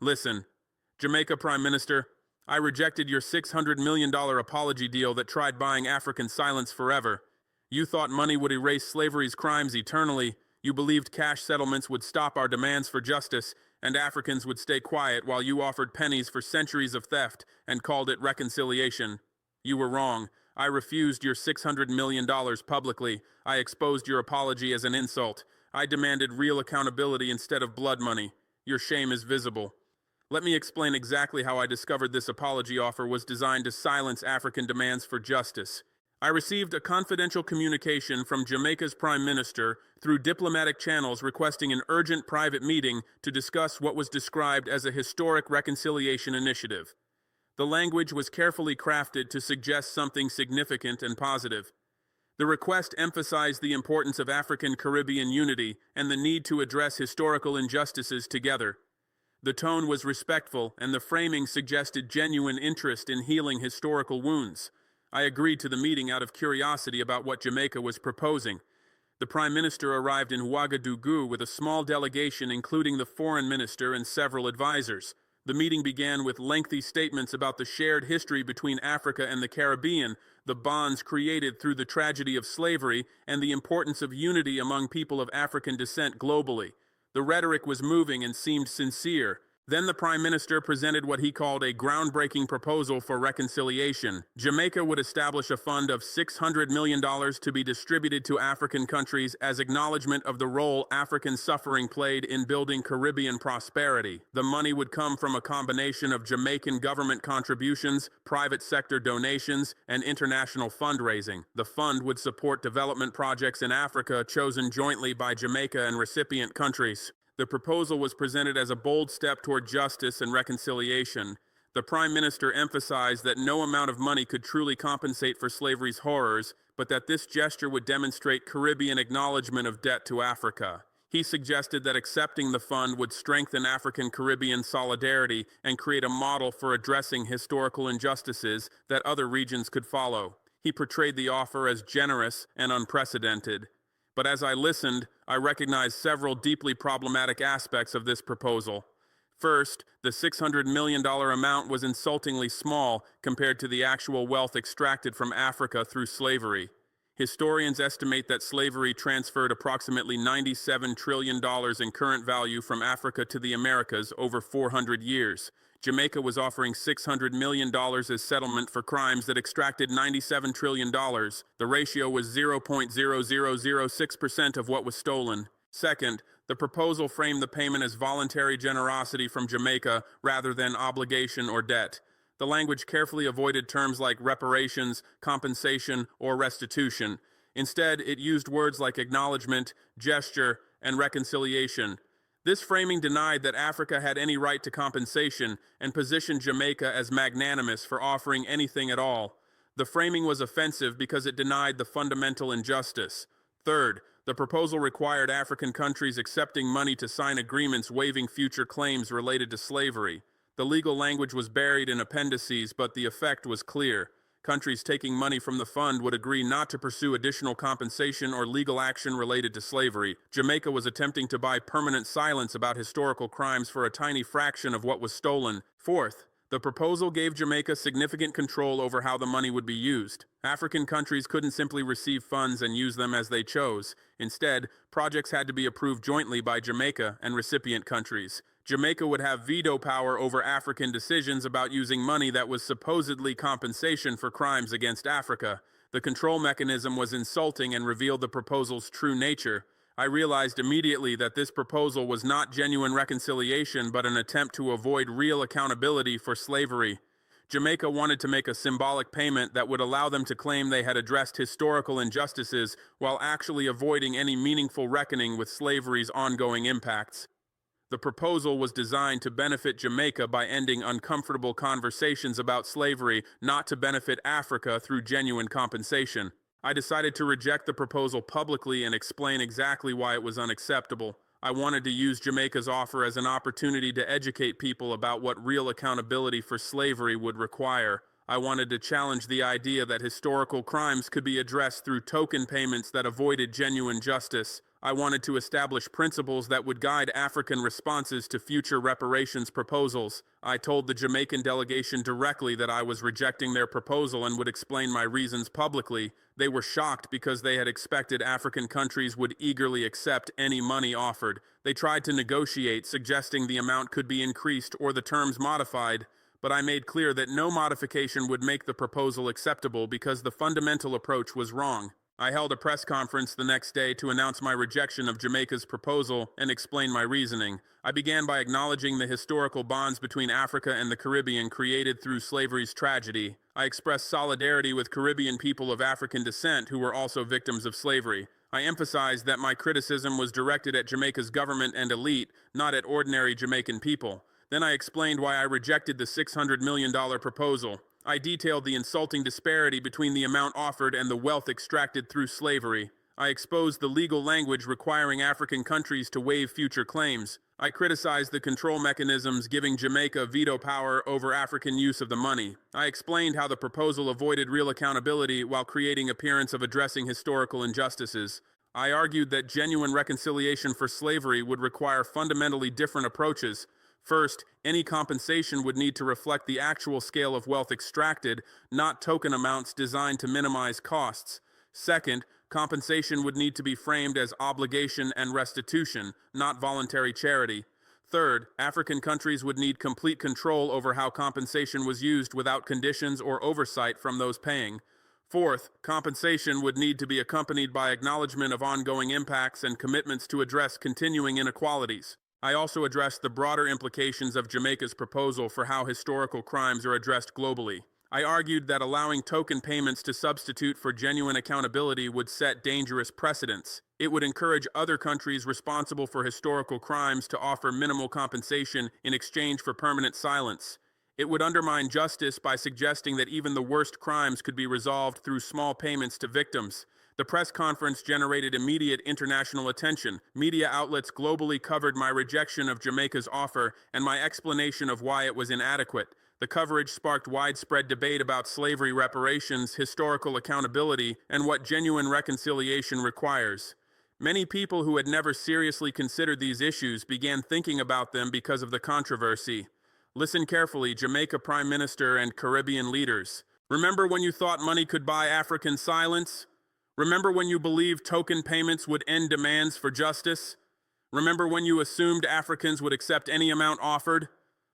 Listen, Jamaica Prime Minister, I rejected your $600 million apology deal that tried buying African silence forever. You thought money would erase slavery's crimes eternally. You believed cash settlements would stop our demands for justice, and Africans would stay quiet while you offered pennies for centuries of theft and called it reconciliation. You were wrong. I refused your $600 million publicly. I exposed your apology as an insult. I demanded real accountability instead of blood money. Your shame is visible. Let me explain exactly how I discovered this apology offer was designed to silence African demands for justice. I received a confidential communication from Jamaica's Prime Minister through diplomatic channels requesting an urgent private meeting to discuss what was described as a historic reconciliation initiative. The language was carefully crafted to suggest something significant and positive. The request emphasized the importance of African-Caribbean unity and the need to address historical injustices together. The tone was respectful, and the framing suggested genuine interest in healing historical wounds. I agreed to the meeting out of curiosity about what Jamaica was proposing. The Prime Minister arrived in Ouagadougou with a small delegation including the Foreign Minister and several advisors. The meeting began with lengthy statements about the shared history between Africa and the Caribbean, the bonds created through the tragedy of slavery, and the importance of unity among people of African descent globally. The rhetoric was moving and seemed sincere. Then the Prime Minister presented what he called a groundbreaking proposal for reconciliation. Jamaica would establish a fund of $600 million to be distributed to African countries as acknowledgement of the role African suffering played in building Caribbean prosperity. The money would come from a combination of Jamaican government contributions, private sector donations, and international fundraising. The fund would support development projects in Africa chosen jointly by Jamaica and recipient countries. The proposal was presented as a bold step toward justice and reconciliation. The Prime Minister emphasized that no amount of money could truly compensate for slavery's horrors, but that this gesture would demonstrate Caribbean acknowledgement of debt to Africa. He suggested that accepting the fund would strengthen African-Caribbean solidarity and create a model for addressing historical injustices that other regions could follow. He portrayed the offer as generous and unprecedented. But as I listened, I recognized several deeply problematic aspects of this proposal. First, the $600 million amount was insultingly small compared to the actual wealth extracted from Africa through slavery. Historians estimate that slavery transferred approximately $97 trillion in current value from Africa to the Americas over 400 years. Jamaica was offering $600 million as settlement for crimes that extracted $97 trillion. The ratio was 0.0006% of what was stolen. Second, the proposal framed the payment as voluntary generosity from Jamaica rather than obligation or debt. The language carefully avoided terms like reparations, compensation, or restitution. Instead, it used words like acknowledgement, gesture, and reconciliation. This framing denied that Africa had any right to compensation and positioned Jamaica as magnanimous for offering anything at all. The framing was offensive because it denied the fundamental injustice. Third, the proposal required African countries accepting money to sign agreements waiving future claims related to slavery. The legal language was buried in appendices, but the effect was clear. Countries taking money from the fund would agree not to pursue additional compensation or legal action related to slavery. Jamaica was attempting to buy permanent silence about historical crimes for a tiny fraction of what was stolen. Fourth, the proposal gave Jamaica significant control over how the money would be used. African countries couldn't simply receive funds and use them as they chose. Instead, projects had to be approved jointly by Jamaica and recipient countries. Jamaica would have veto power over African decisions about using money that was supposedly compensation for crimes against Africa. The control mechanism was insulting and revealed the proposal's true nature. I realized immediately that this proposal was not genuine reconciliation but an attempt to avoid real accountability for slavery. Jamaica wanted to make a symbolic payment that would allow them to claim they had addressed historical injustices while actually avoiding any meaningful reckoning with slavery's ongoing impacts. The proposal was designed to benefit Jamaica by ending uncomfortable conversations about slavery, not to benefit Africa through genuine compensation. I decided to reject the proposal publicly and explain exactly why it was unacceptable. I wanted to use Jamaica's offer as an opportunity to educate people about what real accountability for slavery would require. I wanted to challenge the idea that historical crimes could be addressed through token payments that avoided genuine justice. I wanted to establish principles that would guide African responses to future reparations proposals. I told the Jamaican delegation directly that I was rejecting their proposal and would explain my reasons publicly. They were shocked because they had expected African countries would eagerly accept any money offered. They tried to negotiate, suggesting the amount could be increased or the terms modified, but I made clear that no modification would make the proposal acceptable because the fundamental approach was wrong. I held a press conference the next day to announce my rejection of Jamaica's proposal and explain my reasoning. I began by acknowledging the historical bonds between Africa and the Caribbean created through slavery's tragedy. I expressed solidarity with Caribbean people of African descent who were also victims of slavery. I emphasized that my criticism was directed at Jamaica's government and elite, not at ordinary Jamaican people. Then I explained why I rejected the $600 million proposal. I detailed the insulting disparity between the amount offered and the wealth extracted through slavery. I exposed the legal language requiring African countries to waive future claims. I criticized the control mechanisms giving Jamaica veto power over African use of the money. I explained how the proposal avoided real accountability while creating appearance of addressing historical injustices. I argued that genuine reconciliation for slavery would require fundamentally different approaches. First, any compensation would need to reflect the actual scale of wealth extracted, not token amounts designed to minimize costs. Second, compensation would need to be framed as obligation and restitution, not voluntary charity. Third, African countries would need complete control over how compensation was used without conditions or oversight from those paying. Fourth, compensation would need to be accompanied by acknowledgement of ongoing impacts and commitments to address continuing inequalities. I also addressed the broader implications of Jamaica's proposal for how historical crimes are addressed globally. I argued that allowing token payments to substitute for genuine accountability would set dangerous precedents. It would encourage other countries responsible for historical crimes to offer minimal compensation in exchange for permanent silence. It would undermine justice by suggesting that even the worst crimes could be resolved through small payments to victims. The press conference generated immediate international attention. Media outlets globally covered my rejection of Jamaica's offer and my explanation of why it was inadequate. The coverage sparked widespread debate about slavery reparations, historical accountability, and what genuine reconciliation requires. Many people who had never seriously considered these issues began thinking about them because of the controversy. Listen carefully, Jamaica Prime Minister and Caribbean leaders. Remember when you thought money could buy African silence? Remember when you believed token payments would end demands for justice? Remember when you assumed Africans would accept any amount offered?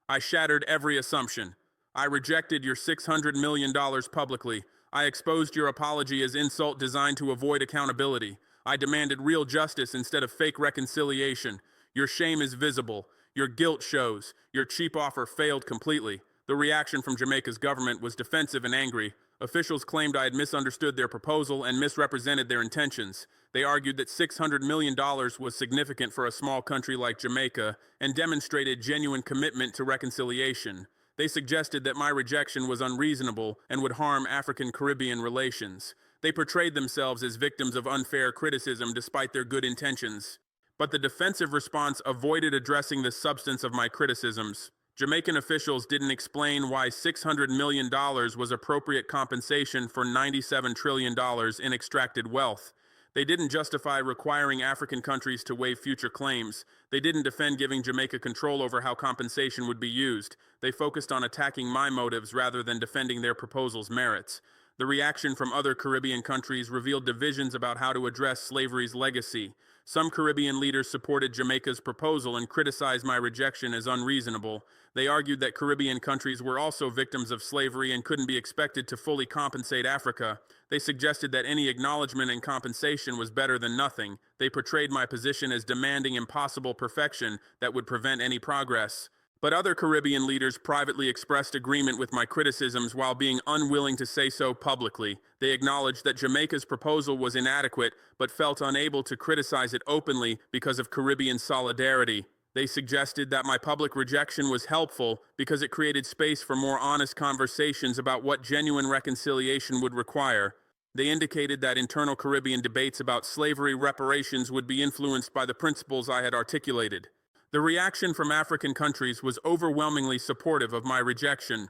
I shattered every assumption. I rejected your $600 million publicly. I exposed your apology as insult designed to avoid accountability. I demanded real justice instead of fake reconciliation. Your shame is visible. Your guilt shows. Your cheap offer failed completely. The reaction from Jamaica's government was defensive and angry. Officials claimed I had misunderstood their proposal and misrepresented their intentions. They argued that $600 million was significant for a small country like Jamaica and demonstrated genuine commitment to reconciliation. They suggested that my rejection was unreasonable and would harm African-Caribbean relations. They portrayed themselves as victims of unfair criticism despite their good intentions. But the defensive response avoided addressing the substance of my criticisms. Jamaican officials didn't explain why $600 million was appropriate compensation for $97 trillion in extracted wealth. They didn't justify requiring African countries to waive future claims. They didn't defend giving Jamaica control over how compensation would be used. They focused on attacking my motives rather than defending their proposal's merits. The reaction from other Caribbean countries revealed divisions about how to address slavery's legacy. Some Caribbean leaders supported Jamaica's proposal and criticized my rejection as unreasonable. They argued that Caribbean countries were also victims of slavery and couldn't be expected to fully compensate Africa. They suggested that any acknowledgement and compensation was better than nothing. They portrayed my position as demanding impossible perfection that would prevent any progress. But other Caribbean leaders privately expressed agreement with my criticisms while being unwilling to say so publicly. They acknowledged that Jamaica's proposal was inadequate, but felt unable to criticize it openly because of Caribbean solidarity. They suggested that my public rejection was helpful because it created space for more honest conversations about what genuine reconciliation would require. They indicated that internal Caribbean debates about slavery reparations would be influenced by the principles I had articulated. The reaction from African countries was overwhelmingly supportive of my rejection.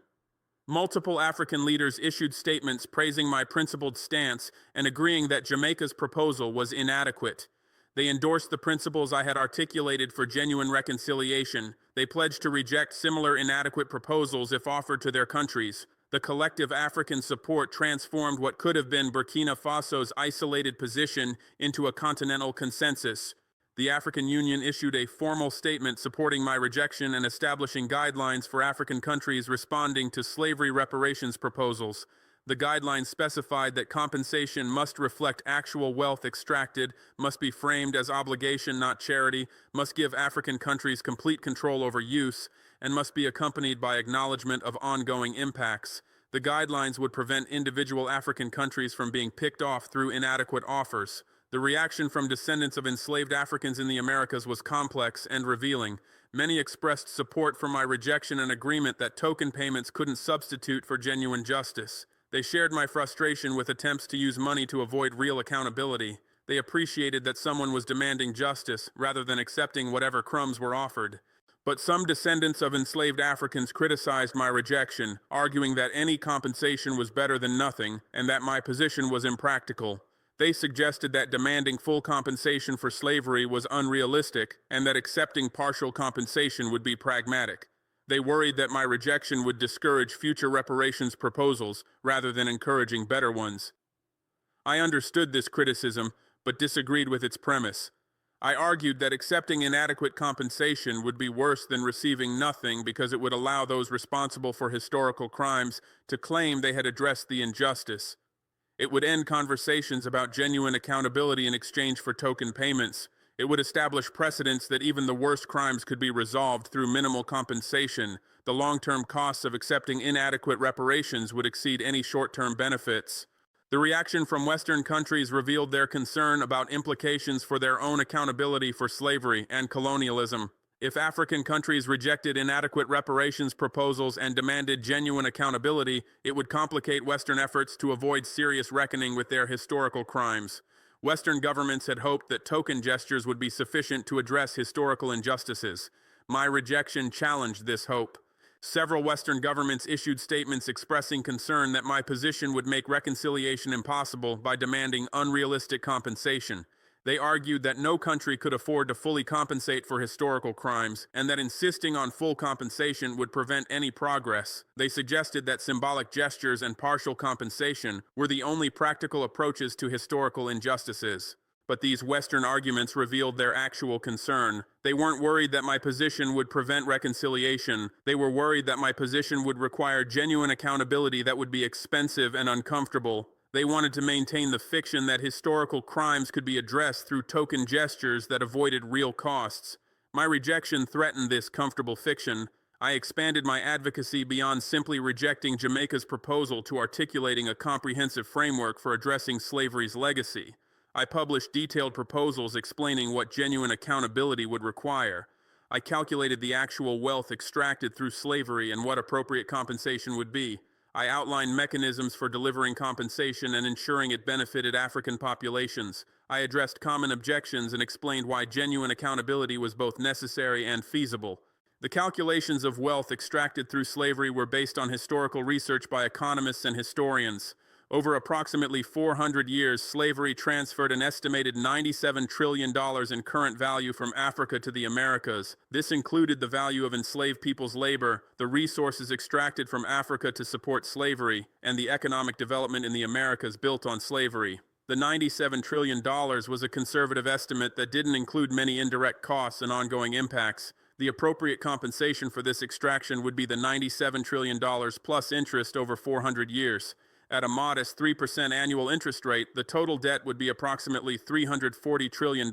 Multiple African leaders issued statements praising my principled stance and agreeing that Jamaica's proposal was inadequate. They endorsed the principles I had articulated for genuine reconciliation. They pledged to reject similar inadequate proposals if offered to their countries. The collective African support transformed what could have been Burkina Faso's isolated position into a continental consensus. The African Union issued a formal statement supporting my rejection and establishing guidelines for African countries responding to slavery reparations proposals. The guidelines specified that compensation must reflect actual wealth extracted, must be framed as obligation, not charity, must give African countries complete control over use, and must be accompanied by acknowledgement of ongoing impacts. The guidelines would prevent individual African countries from being picked off through inadequate offers. The reaction from descendants of enslaved Africans in the Americas was complex and revealing. Many expressed support for my rejection and agreement that token payments couldn't substitute for genuine justice. They shared my frustration with attempts to use money to avoid real accountability. They appreciated that someone was demanding justice rather than accepting whatever crumbs were offered. But some descendants of enslaved Africans criticized my rejection, arguing that any compensation was better than nothing and that my position was impractical. They suggested that demanding full compensation for slavery was unrealistic and that accepting partial compensation would be pragmatic. They worried that my rejection would discourage future reparations proposals rather than encouraging better ones. I understood this criticism, but disagreed with its premise. I argued that accepting inadequate compensation would be worse than receiving nothing because it would allow those responsible for historical crimes to claim they had addressed the injustice. It would end conversations about genuine accountability in exchange for token payments. It would establish precedents that even the worst crimes could be resolved through minimal compensation. The long-term costs of accepting inadequate reparations would exceed any short-term benefits. The reaction from Western countries revealed their concern about implications for their own accountability for slavery and colonialism. If African countries rejected inadequate reparations proposals and demanded genuine accountability, it would complicate Western efforts to avoid serious reckoning with their historical crimes. Western governments had hoped that token gestures would be sufficient to address historical injustices. My rejection challenged this hope. Several Western governments issued statements expressing concern that my position would make reconciliation impossible by demanding unrealistic compensation. They argued that no country could afford to fully compensate for historical crimes, and that insisting on full compensation would prevent any progress. They suggested that symbolic gestures and partial compensation were the only practical approaches to historical injustices. But these Western arguments revealed their actual concern. They weren't worried that my position would prevent reconciliation. They were worried that my position would require genuine accountability that would be expensive and uncomfortable. They wanted to maintain the fiction that historical crimes could be addressed through token gestures that avoided real costs. My rejection threatened this comfortable fiction. I expanded my advocacy beyond simply rejecting Jamaica's proposal to articulating a comprehensive framework for addressing slavery's legacy. I published detailed proposals explaining what genuine accountability would require. I calculated the actual wealth extracted through slavery and what appropriate compensation would be. I outlined mechanisms for delivering compensation and ensuring it benefited African populations. I addressed common objections and explained why genuine accountability was both necessary and feasible. The calculations of wealth extracted through slavery were based on historical research by economists and historians. Over approximately 400 years, slavery transferred an estimated $97 trillion in current value from Africa to the Americas. This included the value of enslaved people's labor, the resources extracted from Africa to support slavery, and the economic development in the Americas built on slavery. The $97 trillion was a conservative estimate that didn't include many indirect costs and ongoing impacts. The appropriate compensation for this extraction would be the $97 trillion plus interest over 400 years. At a modest 3% annual interest rate, the total debt would be approximately $340 trillion.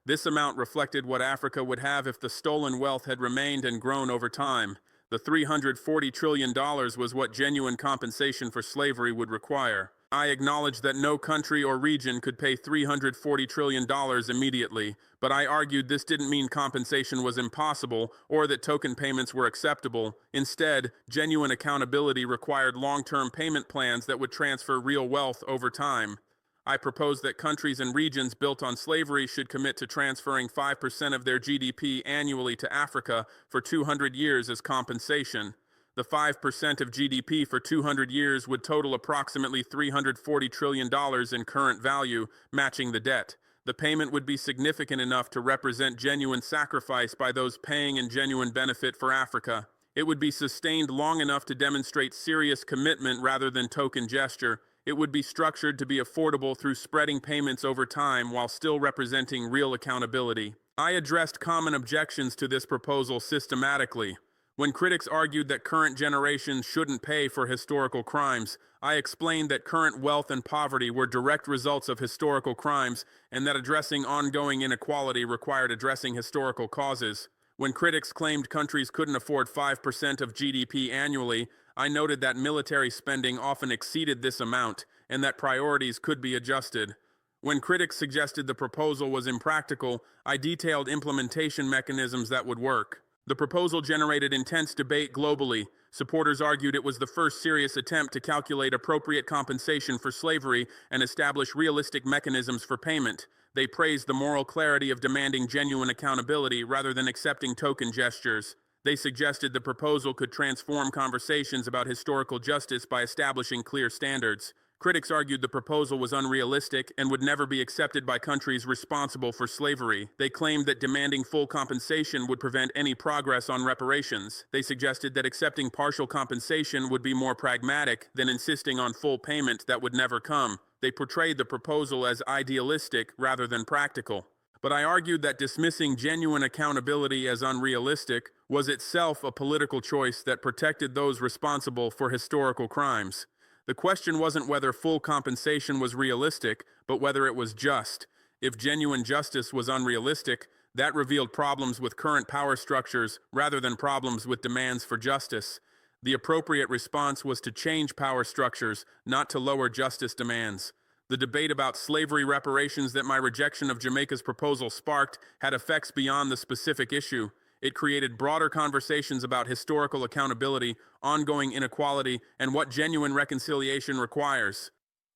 This amount reflected what Africa would have if the stolen wealth had remained and grown over time. The $340 trillion was what genuine compensation for slavery would require. I acknowledged that no country or region could pay $340 trillion immediately, but I argued this didn't mean compensation was impossible or that token payments were acceptable. Instead, genuine accountability required long-term payment plans that would transfer real wealth over time. I proposed that countries and regions built on slavery should commit to transferring 5% of their GDP annually to Africa for 200 years as compensation. The 5% of GDP for 200 years would total approximately $340 trillion in current value, matching the debt. The payment would be significant enough to represent genuine sacrifice by those paying and genuine benefit for Africa. It would be sustained long enough to demonstrate serious commitment rather than token gesture. It would be structured to be affordable through spreading payments over time while still representing real accountability. I addressed common objections to this proposal systematically. When critics argued that current generations shouldn't pay for historical crimes, I explained that current wealth and poverty were direct results of historical crimes and that addressing ongoing inequality required addressing historical causes. When critics claimed countries couldn't afford 5% of GDP annually, I noted that military spending often exceeded this amount and that priorities could be adjusted. When critics suggested the proposal was impractical, I detailed implementation mechanisms that would work. The proposal generated intense debate globally. Supporters argued it was the first serious attempt to calculate appropriate compensation for slavery and establish realistic mechanisms for payment. They praised the moral clarity of demanding genuine accountability rather than accepting token gestures. They suggested the proposal could transform conversations about historical justice by establishing clear standards. Critics argued the proposal was unrealistic and would never be accepted by countries responsible for slavery. They claimed that demanding full compensation would prevent any progress on reparations. They suggested that accepting partial compensation would be more pragmatic than insisting on full payment that would never come. They portrayed the proposal as idealistic rather than practical. But I argued that dismissing genuine accountability as unrealistic was itself a political choice that protected those responsible for historical crimes. The question wasn't whether full compensation was realistic, but whether it was just. If genuine justice was unrealistic, that revealed problems with current power structures rather than problems with demands for justice. The appropriate response was to change power structures, not to lower justice demands. The debate about slavery reparations that my rejection of Jamaica's proposal sparked had effects beyond the specific issue. It created broader conversations about historical accountability, ongoing inequality, and what genuine reconciliation requires.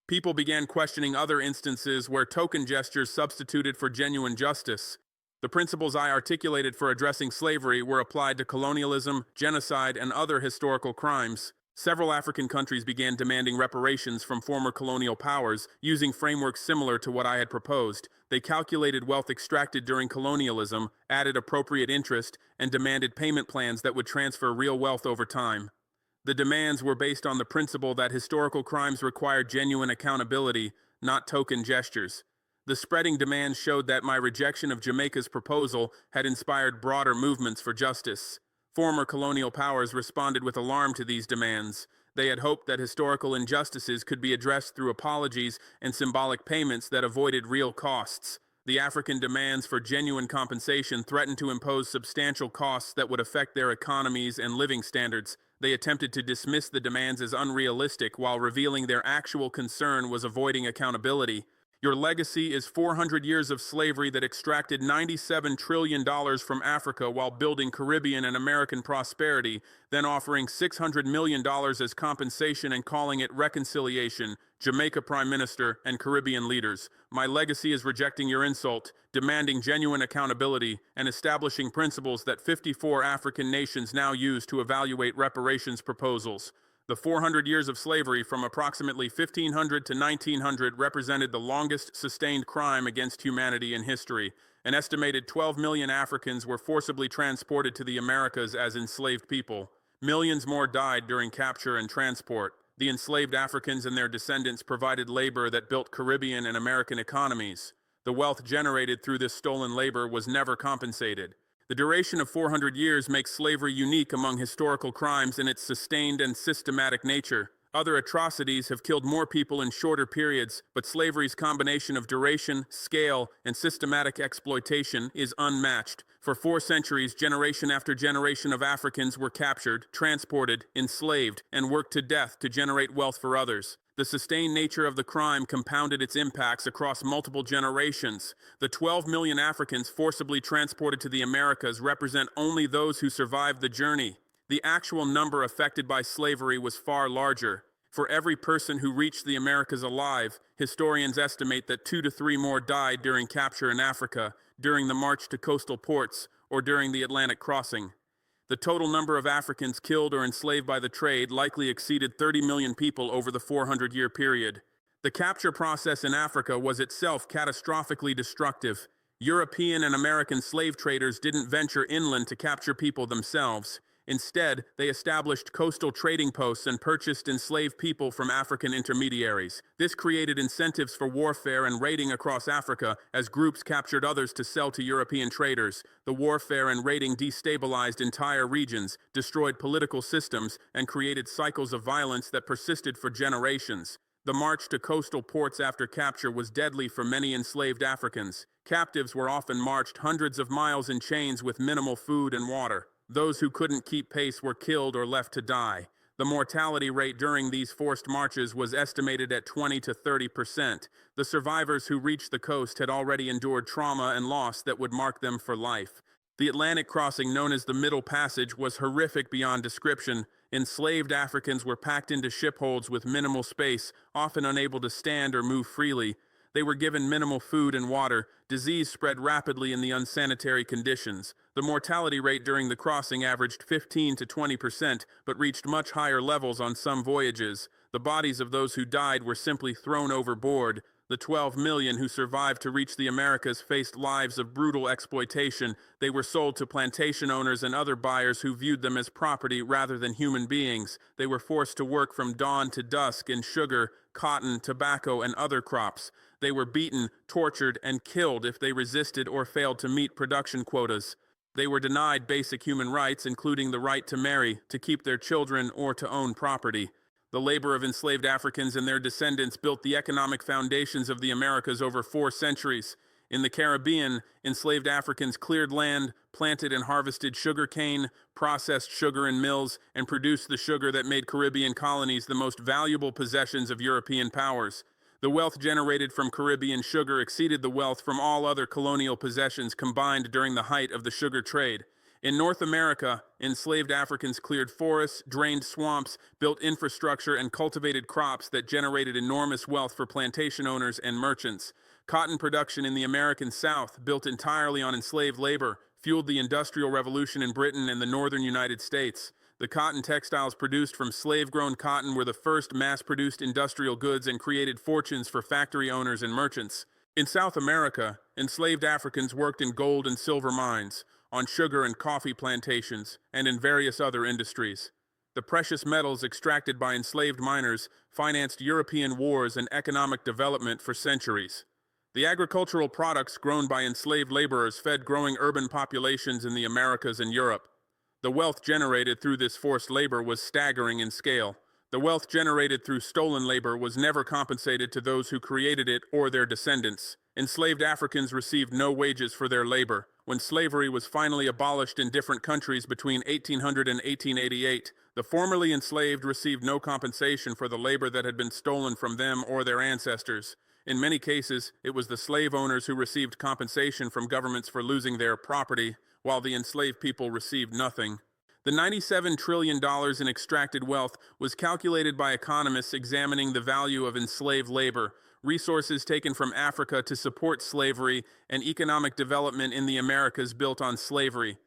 People began questioning other instances where token gestures substituted for genuine justice. The principles I articulated for addressing slavery were applied to colonialism, genocide, and other historical crimes. Several African countries began demanding reparations from former colonial powers, using frameworks similar to what I had proposed. They calculated wealth extracted during colonialism, added appropriate interest, and demanded payment plans that would transfer real wealth over time. The demands were based on the principle that historical crimes required genuine accountability, not token gestures. The spreading demands showed that my rejection of Jamaica's proposal had inspired broader movements for justice. Former colonial powers responded with alarm to these demands. They had hoped that historical injustices could be addressed through apologies and symbolic payments that avoided real costs. The African demands for genuine compensation threatened to impose substantial costs that would affect their economies and living standards. They attempted to dismiss the demands as unrealistic while revealing their actual concern was avoiding accountability. Your legacy is 400 years of slavery that extracted $97 trillion from Africa while building Caribbean and American prosperity, then offering $600 million as compensation and calling it reconciliation, Jamaica Prime Minister and Caribbean leaders. My legacy is rejecting your insult, demanding genuine accountability, and establishing principles that 54 African nations now use to evaluate reparations proposals. The 400 years of slavery from approximately 1500 to 1900 represented the longest sustained crime against humanity in history. An estimated 12 million Africans were forcibly transported to the Americas as enslaved people. Millions more died during capture and transport. The enslaved Africans and their descendants provided labor that built Caribbean and American economies. The wealth generated through this stolen labor was never compensated. The duration of 400 years makes slavery unique among historical crimes in its sustained and systematic nature. Other atrocities have killed more people in shorter periods, but slavery's combination of duration, scale, and systematic exploitation is unmatched. For 4 centuries, generation after generation of Africans were captured, transported, enslaved, and worked to death to generate wealth for others. The sustained nature of the crime compounded its impacts across multiple generations. The 12 million Africans forcibly transported to the Americas represent only those who survived the journey. The actual number affected by slavery was far larger. For every person who reached the Americas alive, historians estimate that 2 to 3 more died during capture in Africa, during the march to coastal ports, or during the Atlantic crossing. The total number of Africans killed or enslaved by the trade likely exceeded 30 million people over the 400-year period. The capture process in Africa was itself catastrophically destructive. European and American slave traders didn't venture inland to capture people themselves. Instead, they established coastal trading posts and purchased enslaved people from African intermediaries. This created incentives for warfare and raiding across Africa as groups captured others to sell to European traders. The warfare and raiding destabilized entire regions, destroyed political systems, and created cycles of violence that persisted for generations. The march to coastal ports after capture was deadly for many enslaved Africans. Captives were often marched hundreds of miles in chains with minimal food and water. Those who couldn't keep pace were killed or left to die. The mortality rate during these forced marches was estimated at 20 to 30%. The survivors who reached the coast had already endured trauma and loss that would mark them for life. The Atlantic crossing, known as the Middle Passage, was horrific beyond description. Enslaved Africans were packed into shipholds with minimal space, often unable to stand or move freely. They were given minimal food and water. Disease spread rapidly in the unsanitary conditions. The mortality rate during the crossing averaged 15 to 20%, but reached much higher levels on some voyages. The bodies of those who died were simply thrown overboard. The 12 million who survived to reach the Americas faced lives of brutal exploitation. They were sold to plantation owners and other buyers who viewed them as property rather than human beings. They were forced to work from dawn to dusk in sugar, cotton, tobacco, and other crops. They were beaten, tortured, and killed if they resisted or failed to meet production quotas. They were denied basic human rights, including the right to marry, to keep their children, or to own property. The labor of enslaved Africans and their descendants built the economic foundations of the Americas over 4 centuries. In the Caribbean, enslaved Africans cleared land, planted and harvested sugar cane, processed sugar in mills, and produced the sugar that made Caribbean colonies the most valuable possessions of European powers. The wealth generated from Caribbean sugar exceeded the wealth from all other colonial possessions combined during the height of the sugar trade. In North America, enslaved Africans cleared forests, drained swamps, built infrastructure, and cultivated crops that generated enormous wealth for plantation owners and merchants. Cotton production in the American South, built entirely on enslaved labor, fueled the Industrial Revolution in Britain and the northern United States. The cotton textiles produced from slave-grown cotton were the first mass-produced industrial goods and created fortunes for factory owners and merchants. In South America, enslaved Africans worked in gold and silver mines, on sugar and coffee plantations, and in various other industries. The precious metals extracted by enslaved miners financed European wars and economic development for centuries. The agricultural products grown by enslaved laborers fed growing urban populations in the Americas and Europe. The wealth generated through this forced labor was staggering in scale. The wealth generated through stolen labor was never compensated to those who created it or their descendants. Enslaved Africans received no wages for their labor. When slavery was finally abolished in different countries between 1800 and 1888, the formerly enslaved received no compensation for the labor that had been stolen from them or their ancestors. In many cases, it was the slave owners who received compensation from governments for losing their property, while the enslaved people received nothing. The $97 trillion in extracted wealth was calculated by economists examining the value of enslaved labor, resources taken from Africa to support slavery, and economic development in the Americas built on slavery.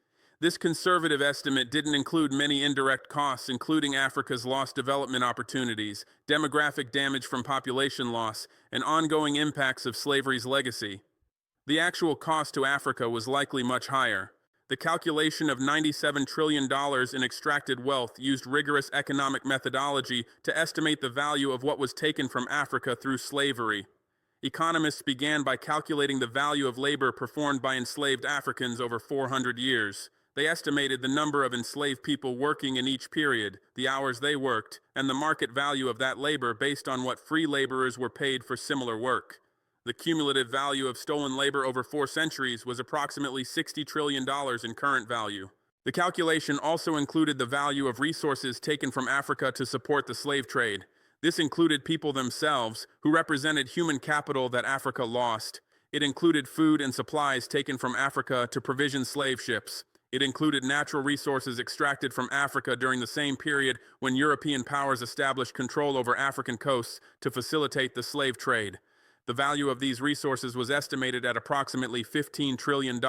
This conservative estimate didn't include many indirect costs, including Africa's lost development opportunities, demographic damage from population loss, and ongoing impacts of slavery's legacy. The actual cost to Africa was likely much higher. The calculation of $97 trillion in extracted wealth used rigorous economic methodology to estimate the value of what was taken from Africa through slavery. Economists began by calculating the value of labor performed by enslaved Africans over 400 years. They estimated the number of enslaved people working in each period, the hours they worked, and the market value of that labor based on what free laborers were paid for similar work. The cumulative value of stolen labor over 4 centuries was approximately $60 trillion in current value. The calculation also included the value of resources taken from Africa to support the slave trade. This included people themselves, who represented human capital that Africa lost. It included food and supplies taken from Africa to provision slave ships. It included natural resources extracted from Africa during the same period when European powers established control over African coasts to facilitate the slave trade. The value of these resources was estimated at approximately $15 trillion.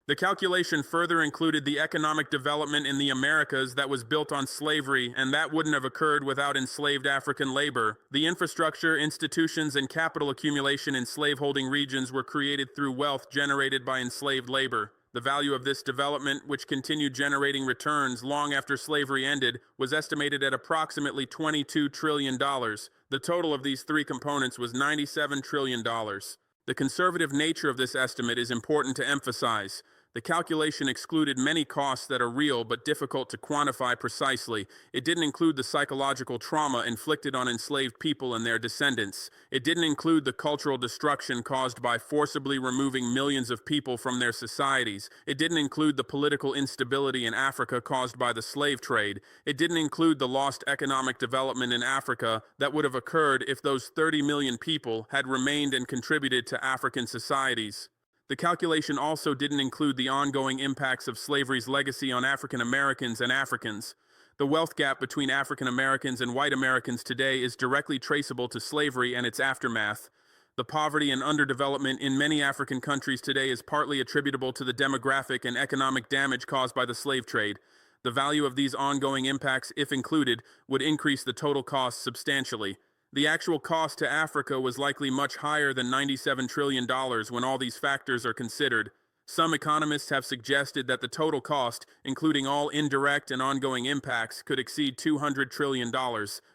The calculation further included the economic development in the Americas that was built on slavery, and that wouldn't have occurred without enslaved African labor. The infrastructure, institutions, and capital accumulation in slaveholding regions were created through wealth generated by enslaved labor. The value of this development, which continued generating returns long after slavery ended, was estimated at approximately $22 trillion. The total of these three components was $97 trillion. The conservative nature of this estimate is important to emphasize. The calculation excluded many costs that are real but difficult to quantify precisely. It didn't include the psychological trauma inflicted on enslaved people and their descendants. It didn't include the cultural destruction caused by forcibly removing millions of people from their societies. It didn't include the political instability in Africa caused by the slave trade. It didn't include the lost economic development in Africa that would have occurred if those 30 million people had remained and contributed to African societies. The calculation also didn't include the ongoing impacts of slavery's legacy on African Americans and Africans. The wealth gap between African Americans and white Americans today is directly traceable to slavery and its aftermath. The poverty and underdevelopment in many African countries today is partly attributable to the demographic and economic damage caused by the slave trade. The value of these ongoing impacts, if included, would increase the total cost substantially. The actual cost to Africa was likely much higher than $97 trillion when all these factors are considered. Some economists have suggested that the total cost, including all indirect and ongoing impacts, could exceed $200 trillion,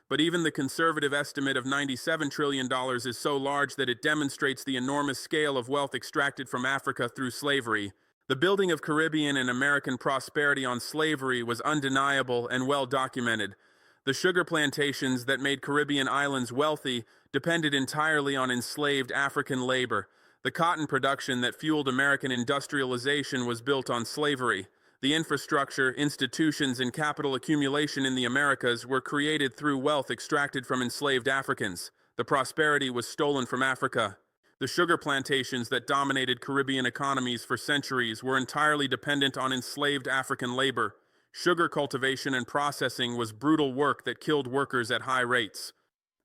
but even the conservative estimate of $97 trillion is so large that it demonstrates the enormous scale of wealth extracted from Africa through slavery. The building of Caribbean and American prosperity on slavery was undeniable and well documented. The sugar plantations that made Caribbean islands wealthy depended entirely on enslaved African labor. The cotton production that fueled American industrialization was built on slavery. The infrastructure, institutions, and capital accumulation in the Americas were created through wealth extracted from enslaved Africans. The prosperity was stolen from Africa. The sugar plantations that dominated Caribbean economies for centuries were entirely dependent on enslaved African labor. Sugar cultivation and processing was brutal work that killed workers at high rates.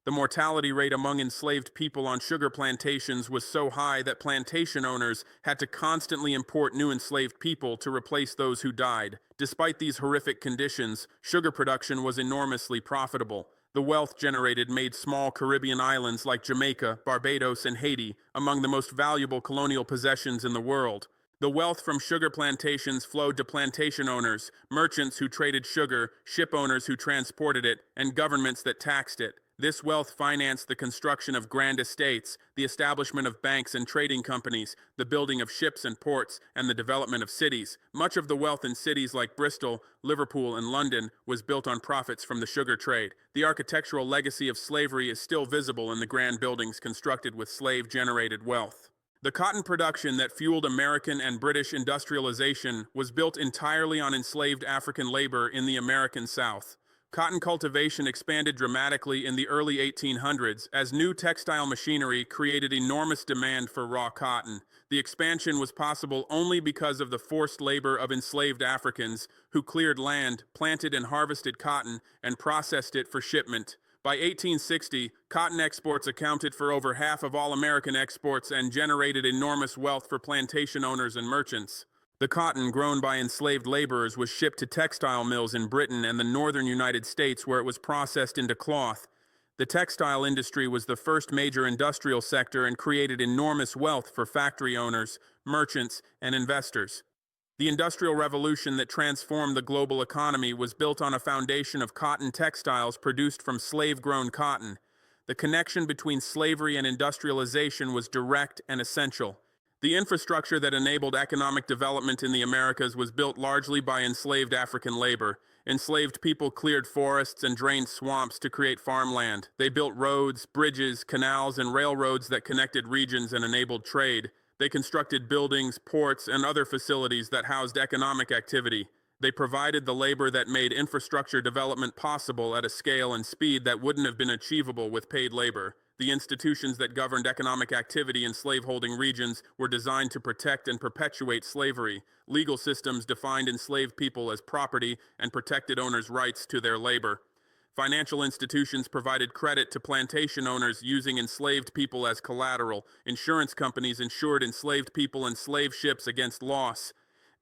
The mortality rate among enslaved people on sugar plantations was so high that plantation owners had to constantly import new enslaved people to replace those who died. Despite these horrific conditions, sugar production was enormously profitable. The wealth generated made small Caribbean islands like Jamaica, Barbados, and Haiti among the most valuable colonial possessions in the world. The wealth from sugar plantations flowed to plantation owners, merchants who traded sugar, ship owners who transported it, and governments that taxed it. This wealth financed the construction of grand estates, the establishment of banks and trading companies, the building of ships and ports, and the development of cities. Much of the wealth in cities like Bristol, Liverpool, and London was built on profits from the sugar trade. The architectural legacy of slavery is still visible in the grand buildings constructed with slave-generated wealth. The cotton production that fueled American and British industrialization was built entirely on enslaved African labor in the American South. Cotton cultivation expanded dramatically in the early 1800s as new textile machinery created enormous demand for raw cotton. The expansion was possible only because of the forced labor of enslaved Africans who cleared land, planted and harvested cotton, and processed it for shipment. By 1860, cotton exports accounted for over half of all American exports and generated enormous wealth for plantation owners and merchants. The cotton grown by enslaved laborers was shipped to textile mills in Britain and the northern United States where it was processed into cloth. The textile industry was the first major industrial sector and created enormous wealth for factory owners, merchants, and investors. The Industrial Revolution that transformed the global economy was built on a foundation of cotton textiles produced from slave-grown cotton. The connection between slavery and industrialization was direct and essential. The infrastructure that enabled economic development in the Americas was built largely by enslaved African labor. Enslaved people cleared forests and drained swamps to create farmland. They built roads, bridges, canals, and railroads that connected regions and enabled trade. They constructed buildings, ports, and other facilities that housed economic activity. They provided the labor that made infrastructure development possible at a scale and speed that wouldn't have been achievable with paid labor. The institutions that governed economic activity in slaveholding regions were designed to protect and perpetuate slavery. Legal systems defined enslaved people as property and protected owners' rights to their labor. Financial institutions provided credit to plantation owners using enslaved people as collateral. Insurance companies insured enslaved people and slave ships against loss.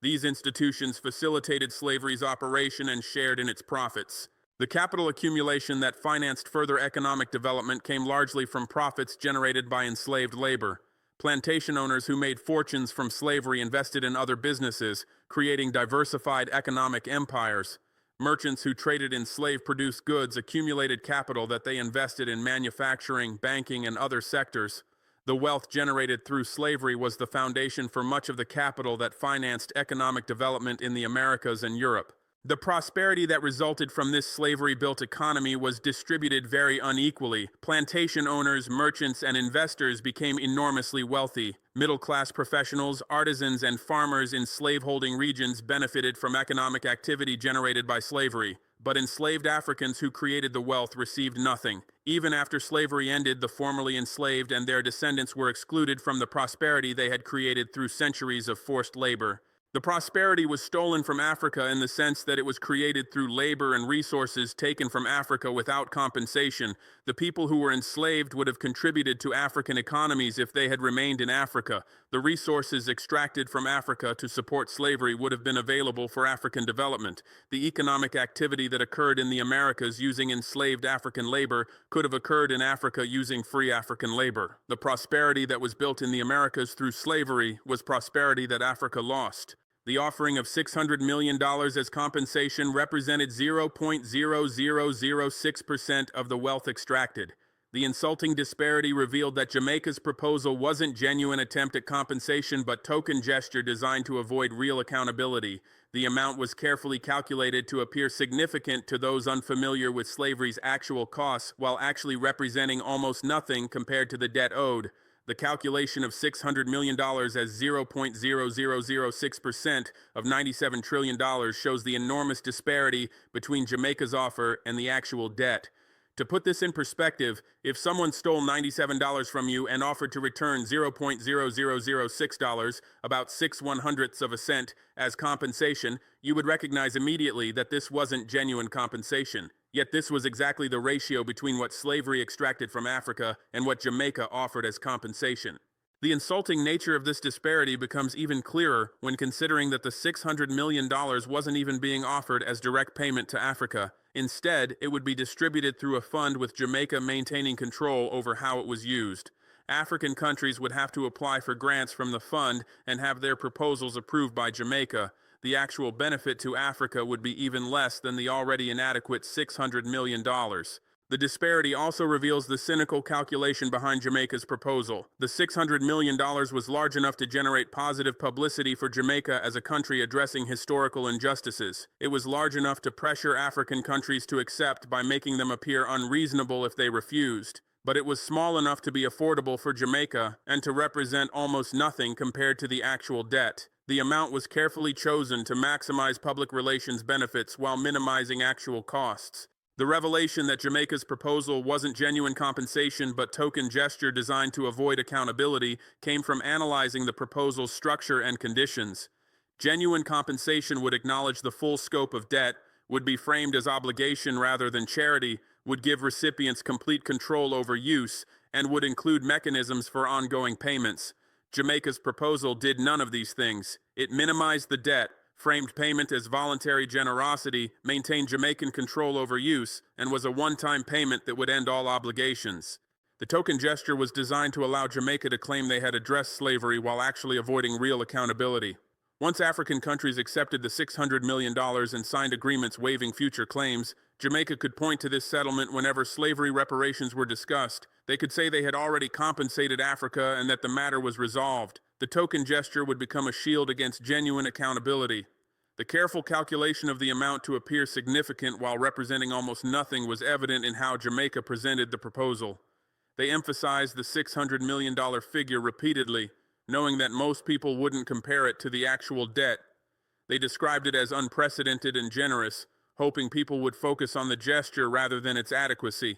These institutions facilitated slavery's operation and shared in its profits. The capital accumulation that financed further economic development came largely from profits generated by enslaved labor. Plantation owners who made fortunes from slavery invested in other businesses, creating diversified economic empires. Merchants who traded in slave-produced goods accumulated capital that they invested in manufacturing, banking, and other sectors. The wealth generated through slavery was the foundation for much of the capital that financed economic development in the Americas and Europe. The prosperity that resulted from this slavery-built economy was distributed very unequally. Plantation owners, merchants, and investors became enormously wealthy. Middle-class professionals, artisans, and farmers in slaveholding regions benefited from economic activity generated by slavery. But enslaved Africans who created the wealth received nothing. Even after slavery ended, the formerly enslaved and their descendants were excluded from the prosperity they had created through centuries of forced labor. The prosperity was stolen from Africa in the sense that it was created through labor and resources taken from Africa without compensation. The people who were enslaved would have contributed to African economies if they had remained in Africa. The resources extracted from Africa to support slavery would have been available for African development. The economic activity that occurred in the Americas using enslaved African labor could have occurred in Africa using free African labor. The prosperity that was built in the Americas through slavery was prosperity that Africa lost. The offering of $600 million as compensation represented 0.0006% of the wealth extracted. The insulting disparity revealed that Jamaica's proposal wasn't genuine attempt at compensation but token gesture designed to avoid real accountability. The amount was carefully calculated to appear significant to those unfamiliar with slavery's actual costs while actually representing almost nothing compared to the debt owed. The calculation of $600 million as 0.0006% of $97 trillion shows the enormous disparity between Jamaica's offer and the actual debt. To put this in perspective, if someone stole $97 from you and offered to return $0.0006, about 6/100ths of a cent, as compensation, you would recognize immediately that this wasn't genuine compensation. Yet this was exactly the ratio between what slavery extracted from Africa and what Jamaica offered as compensation. The insulting nature of this disparity becomes even clearer when considering that the $600 million wasn't even being offered as direct payment to Africa. Instead, it would be distributed through a fund with Jamaica maintaining control over how it was used. African countries would have to apply for grants from the fund and have their proposals approved by Jamaica. The actual benefit to Africa would be even less than the already inadequate $600 million. The disparity also reveals the cynical calculation behind Jamaica's proposal. The $600 million was large enough to generate positive publicity for Jamaica as a country addressing historical injustices. It was large enough to pressure African countries to accept by making them appear unreasonable if they refused. But it was small enough to be affordable for Jamaica and to represent almost nothing compared to the actual debt. The amount was carefully chosen to maximize public relations benefits while minimizing actual costs. The revelation that Jamaica's proposal wasn't genuine compensation but token gesture designed to avoid accountability came from analyzing the proposal's structure and conditions. Genuine compensation would acknowledge the full scope of debt, would be framed as obligation rather than charity, would give recipients complete control over use, and would include mechanisms for ongoing payments. Jamaica's proposal did none of these things. It minimized the debt, framed payment as voluntary generosity, maintained Jamaican control over use, and was a one-time payment that would end all obligations. The token gesture was designed to allow Jamaica to claim they had addressed slavery while actually avoiding real accountability. Once African countries accepted the $600 million and signed agreements waiving future claims, Jamaica could point to this settlement whenever slavery reparations were discussed. They could say they had already compensated Africa and that the matter was resolved. The token gesture would become a shield against genuine accountability. The careful calculation of the amount to appear significant while representing almost nothing was evident in how Jamaica presented the proposal. They emphasized the $600 million figure repeatedly, knowing that most people wouldn't compare it to the actual debt. They described it as unprecedented and generous, hoping people would focus on the gesture rather than its adequacy.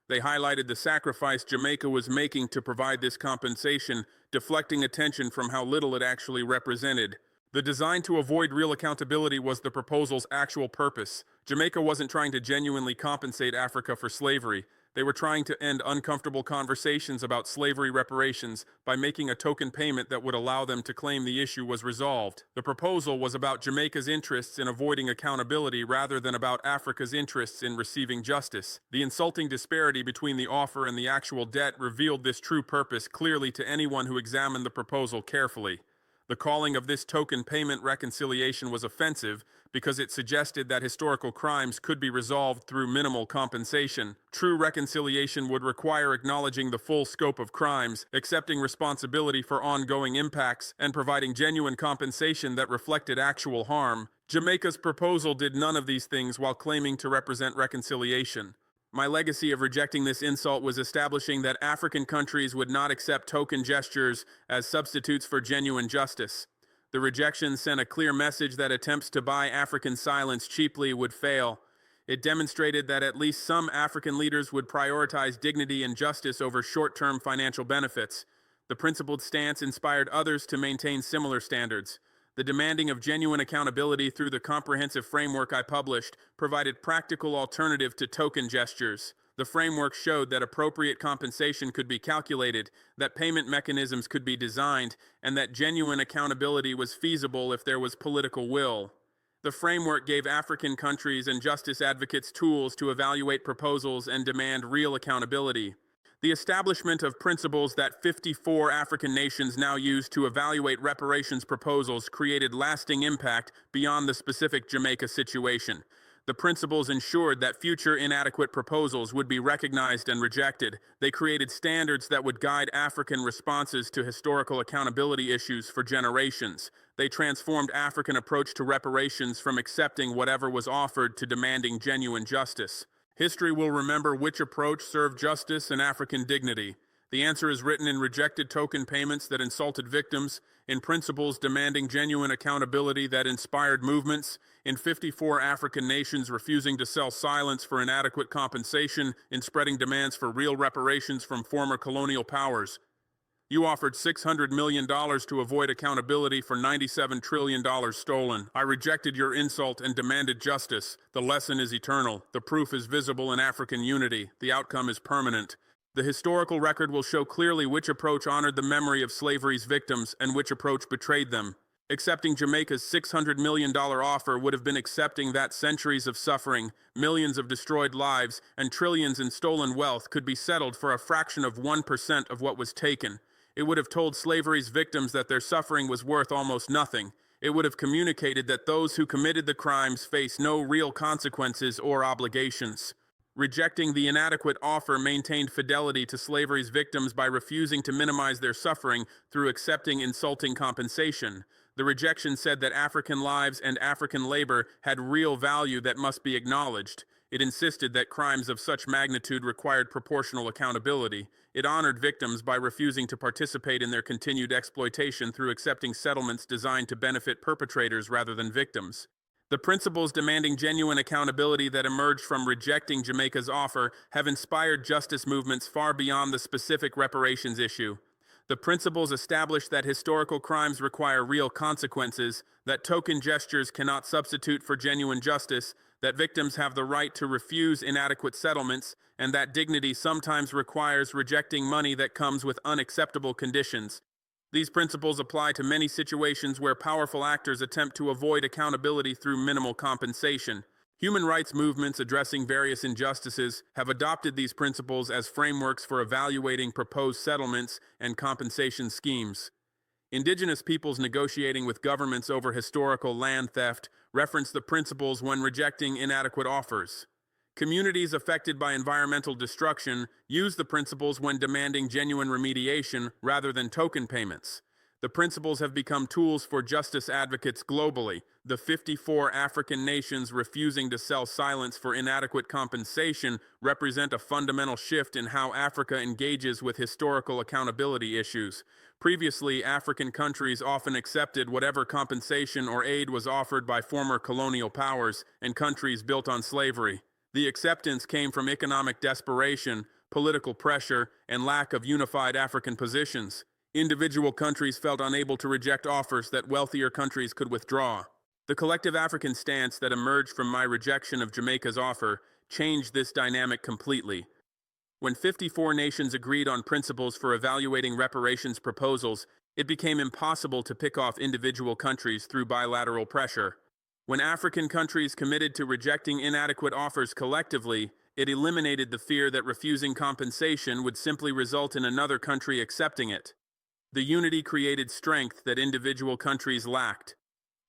They highlighted the sacrifice Jamaica was making to provide this compensation, deflecting attention from how little it actually represented. The design to avoid real accountability was the proposal's actual purpose. Jamaica wasn't trying to genuinely compensate Africa for slavery. They were trying to end uncomfortable conversations about slavery reparations by making a token payment that would allow them to claim the issue was resolved. The proposal was about Jamaica's interests in avoiding accountability rather than about Africa's interests in receiving justice. The insulting disparity between the offer and the actual debt revealed this true purpose clearly to anyone who examined the proposal carefully. The calling of this token payment reconciliation was offensive because it suggested that historical crimes could be resolved through minimal compensation. True reconciliation would require acknowledging the full scope of crimes, accepting responsibility for ongoing impacts, and providing genuine compensation that reflected actual harm. Jamaica's proposal did none of these things while claiming to represent reconciliation. My legacy of rejecting this insult was establishing that African countries would not accept token gestures as substitutes for genuine justice. The rejection sent a clear message that attempts to buy African silence cheaply would fail. It demonstrated that at least some African leaders would prioritize dignity and justice over short-term financial benefits. The principled stance inspired others to maintain similar standards. The demanding of genuine accountability through the comprehensive framework I published provided practical alternative to token gestures. The framework showed that appropriate compensation could be calculated, that payment mechanisms could be designed, and that genuine accountability was feasible if there was political will. The framework gave African countries and justice advocates tools to evaluate proposals and demand real accountability. The establishment of principles that 54 African nations now use to evaluate reparations proposals created lasting impact beyond the specific Jamaica situation. The principles ensured that future inadequate proposals would be recognized and rejected. They created standards that would guide African responses to historical accountability issues for generations. They transformed African approach to reparations from accepting whatever was offered to demanding genuine justice. History will remember which approach served justice and African dignity. The answer is written in rejected token payments that insulted victims, in principles demanding genuine accountability that inspired movements, in 54 African nations refusing to sell silence for inadequate compensation, in spreading demands for real reparations from former colonial powers. You offered $600 million to avoid accountability for $97 trillion stolen. I rejected your insult and demanded justice. The lesson is eternal. The proof is visible in African unity. The outcome is permanent. The historical record will show clearly which approach honored the memory of slavery's victims and which approach betrayed them. Accepting Jamaica's $600 million offer would have been accepting that centuries of suffering, millions of destroyed lives, and trillions in stolen wealth could be settled for a fraction of 1% of what was taken. It would have told slavery's victims that their suffering was worth almost nothing. It would have communicated that those who committed the crimes face no real consequences or obligations. Rejecting the inadequate offer maintained fidelity to slavery's victims by refusing to minimize their suffering through accepting insulting compensation. The rejection said that African lives and African labor had real value that must be acknowledged. It insisted that crimes of such magnitude required proportional accountability. It honored victims by refusing to participate in their continued exploitation through accepting settlements designed to benefit perpetrators rather than victims. The principles demanding genuine accountability that emerged from rejecting Jamaica's offer have inspired justice movements far beyond the specific reparations issue. The principles establish that historical crimes require real consequences, that token gestures cannot substitute for genuine justice, that victims have the right to refuse inadequate settlements, and that dignity sometimes requires rejecting money that comes with unacceptable conditions. These principles apply to many situations where powerful actors attempt to avoid accountability through minimal compensation. Human rights movements addressing various injustices have adopted these principles as frameworks for evaluating proposed settlements and compensation schemes. Indigenous peoples negotiating with governments over historical land theft reference the principles when rejecting inadequate offers. Communities affected by environmental destruction use the principles when demanding genuine remediation rather than token payments. The principles have become tools for justice advocates globally. The 54 African nations refusing to sell silence for inadequate compensation represent a fundamental shift in how Africa engages with historical accountability issues. Previously, African countries often accepted whatever compensation or aid was offered by former colonial powers and countries built on slavery. The acceptance came from economic desperation, political pressure, and lack of unified African positions. Individual countries felt unable to reject offers that wealthier countries could withdraw. The collective African stance that emerged from my rejection of Jamaica's offer changed this dynamic completely. When 54 nations agreed on principles for evaluating reparations proposals, it became impossible to pick off individual countries through bilateral pressure. When African countries committed to rejecting inadequate offers collectively, it eliminated the fear that refusing compensation would simply result in another country accepting it. The unity created strength that individual countries lacked.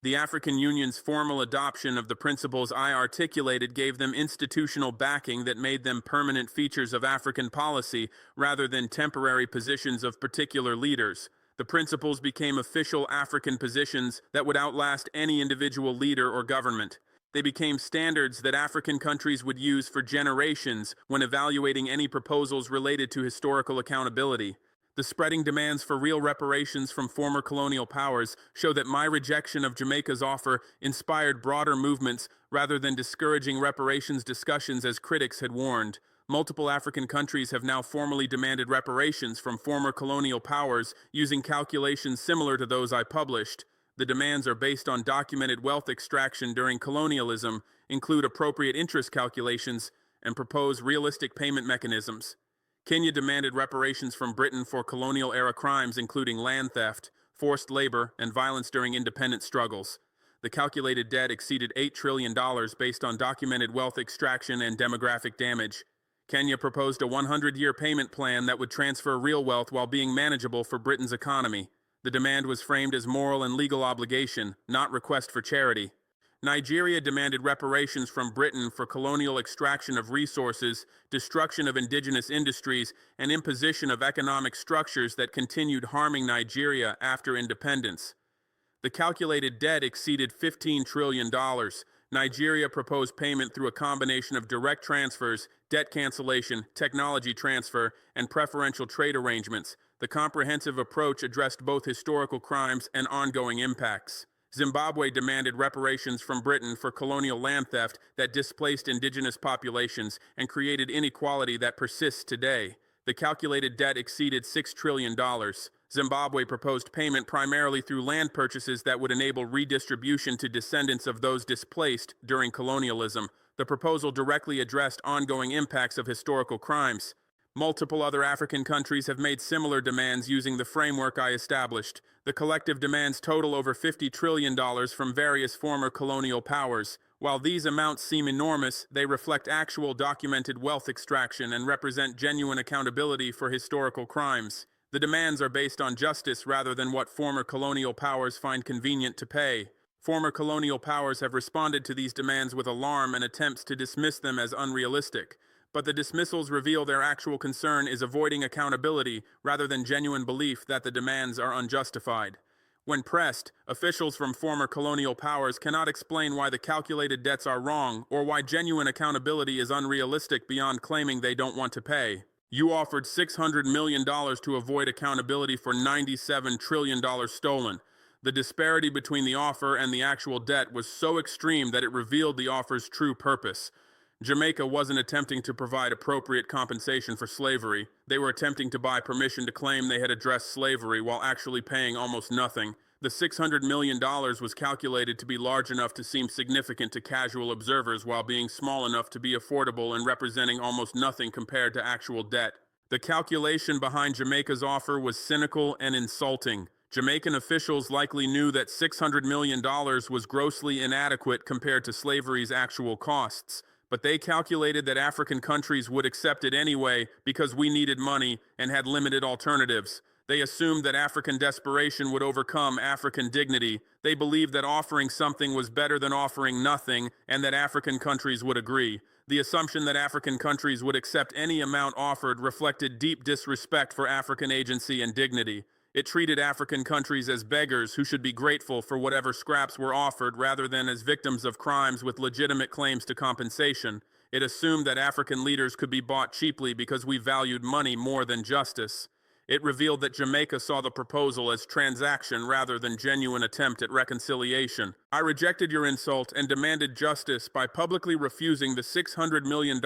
The African Union's formal adoption of the principles I articulated gave them institutional backing that made them permanent features of African policy rather than temporary positions of particular leaders. The principles became official African positions that would outlast any individual leader or government. They became standards that African countries would use for generations when evaluating any proposals related to historical accountability. The spreading demands for real reparations from former colonial powers show that my rejection of Jamaica's offer inspired broader movements rather than discouraging reparations discussions as critics had warned. Multiple African countries have now formally demanded reparations from former colonial powers using calculations similar to those I published. The demands are based on documented wealth extraction during colonialism, include appropriate interest calculations, and propose realistic payment mechanisms. Kenya demanded reparations from Britain for colonial-era crimes including land theft, forced labor, and violence during independence struggles. The calculated debt exceeded $8 trillion based on documented wealth extraction and demographic damage. Kenya proposed a 100-year payment plan that would transfer real wealth while being manageable for Britain's economy. The demand was framed as moral and legal obligation, not request for charity. Nigeria demanded reparations from Britain for colonial extraction of resources, destruction of indigenous industries, and imposition of economic structures that continued harming Nigeria after independence. The calculated debt exceeded $15 trillion. Nigeria proposed payment through a combination of direct transfers, debt cancellation, technology transfer, and preferential trade arrangements. The comprehensive approach addressed both historical crimes and ongoing impacts. Zimbabwe demanded reparations from Britain for colonial land theft that displaced indigenous populations and created inequality that persists today. The calculated debt exceeded $6 trillion. Zimbabwe proposed payment primarily through land purchases that would enable redistribution to descendants of those displaced during colonialism. The proposal directly addressed ongoing impacts of historical crimes. Multiple other African countries have made similar demands using the framework I established. The collective demands total over $50 trillion from various former colonial powers. While these amounts seem enormous, they reflect actual documented wealth extraction and represent genuine accountability for historical crimes. The demands are based on justice rather than what former colonial powers find convenient to pay. Former colonial powers have responded to these demands with alarm and attempts to dismiss them as unrealistic. But the dismissals reveal their actual concern is avoiding accountability rather than genuine belief that the demands are unjustified. When pressed, officials from former colonial powers cannot explain why the calculated debts are wrong or why genuine accountability is unrealistic beyond claiming they don't want to pay. You offered $600 million to avoid accountability for $97 trillion stolen. The disparity between the offer and the actual debt was so extreme that it revealed the offer's true purpose. Jamaica wasn't attempting to provide appropriate compensation for slavery. They were attempting to buy permission to claim they had addressed slavery while actually paying almost nothing. The $600 million was calculated to be large enough to seem significant to casual observers while being small enough to be affordable and representing almost nothing compared to actual debt. The calculation behind Jamaica's offer was cynical and insulting. Jamaican officials likely knew that $600 million was grossly inadequate compared to slavery's actual costs. But they calculated that African countries would accept it anyway because we needed money and had limited alternatives. They assumed that African desperation would overcome African dignity. They believed that offering something was better than offering nothing and that African countries would agree. The assumption that African countries would accept any amount offered reflected deep disrespect for African agency and dignity. It treated African countries as beggars who should be grateful for whatever scraps were offered rather than as victims of crimes with legitimate claims to compensation. It assumed that African leaders could be bought cheaply because we valued money more than justice. It revealed that Jamaica saw the proposal as transaction rather than genuine attempt at reconciliation. I rejected your insult and demanded justice by publicly refusing the $600 million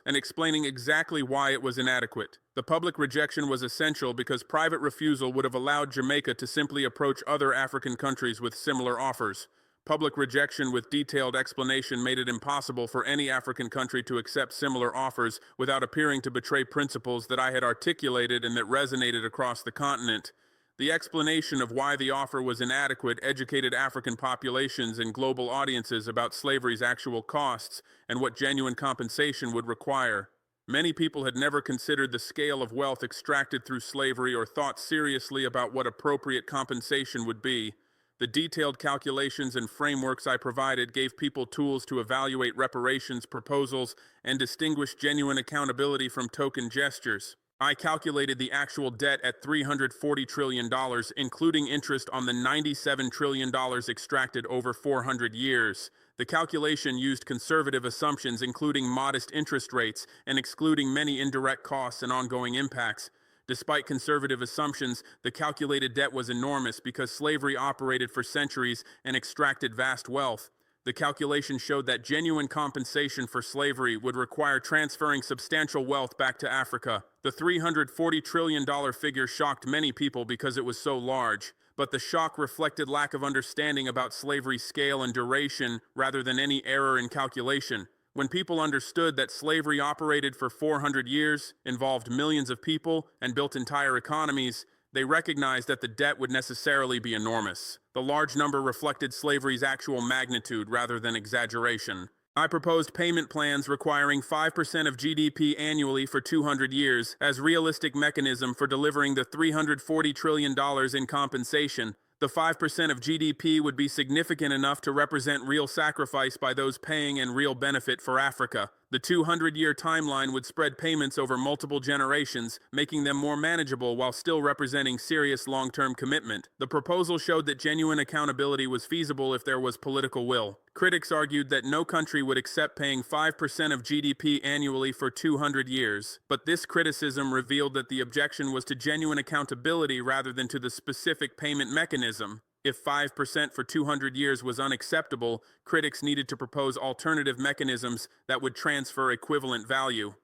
and explaining exactly why it was inadequate. The public rejection was essential because private refusal would have allowed Jamaica to simply approach other African countries with similar offers. Public rejection with detailed explanation made it impossible for any African country to accept similar offers without appearing to betray principles that I had articulated and that resonated across the continent. The explanation of why the offer was inadequate educated African populations and global audiences about slavery's actual costs and what genuine compensation would require. Many people had never considered the scale of wealth extracted through slavery or thought seriously about what appropriate compensation would be. The detailed calculations and frameworks I provided gave people tools to evaluate reparations proposals and distinguish genuine accountability from token gestures. I calculated the actual debt at $340 trillion, including interest on the $97 trillion extracted over 400 years. The calculation used conservative assumptions, including modest interest rates and excluding many indirect costs and ongoing impacts. Despite conservative assumptions, the calculated debt was enormous because slavery operated for centuries and extracted vast wealth. The calculation showed that genuine compensation for slavery would require transferring substantial wealth back to Africa. The $340 trillion figure shocked many people because it was so large, but the shock reflected lack of understanding about slavery's scale and duration rather than any error in calculation. When people understood that slavery operated for 400 years, involved millions of people, and built entire economies, they recognized that the debt would necessarily be enormous. The large number reflected slavery's actual magnitude rather than exaggeration. I proposed payment plans requiring 5% of GDP annually for 200 years as realistic mechanism for delivering the $340 trillion in compensation. The 5% of GDP would be significant enough to represent real sacrifice by those paying and real benefit for Africa. The 200-year timeline would spread payments over multiple generations, making them more manageable while still representing serious long-term commitment. The proposal showed that genuine accountability was feasible if there was political will. Critics argued that no country would accept paying 5% of GDP annually for 200 years, but this criticism revealed that the objection was to genuine accountability rather than to the specific payment mechanism. If 5% for 200 years was unacceptable, critics needed to propose alternative mechanisms that would transfer equivalent value.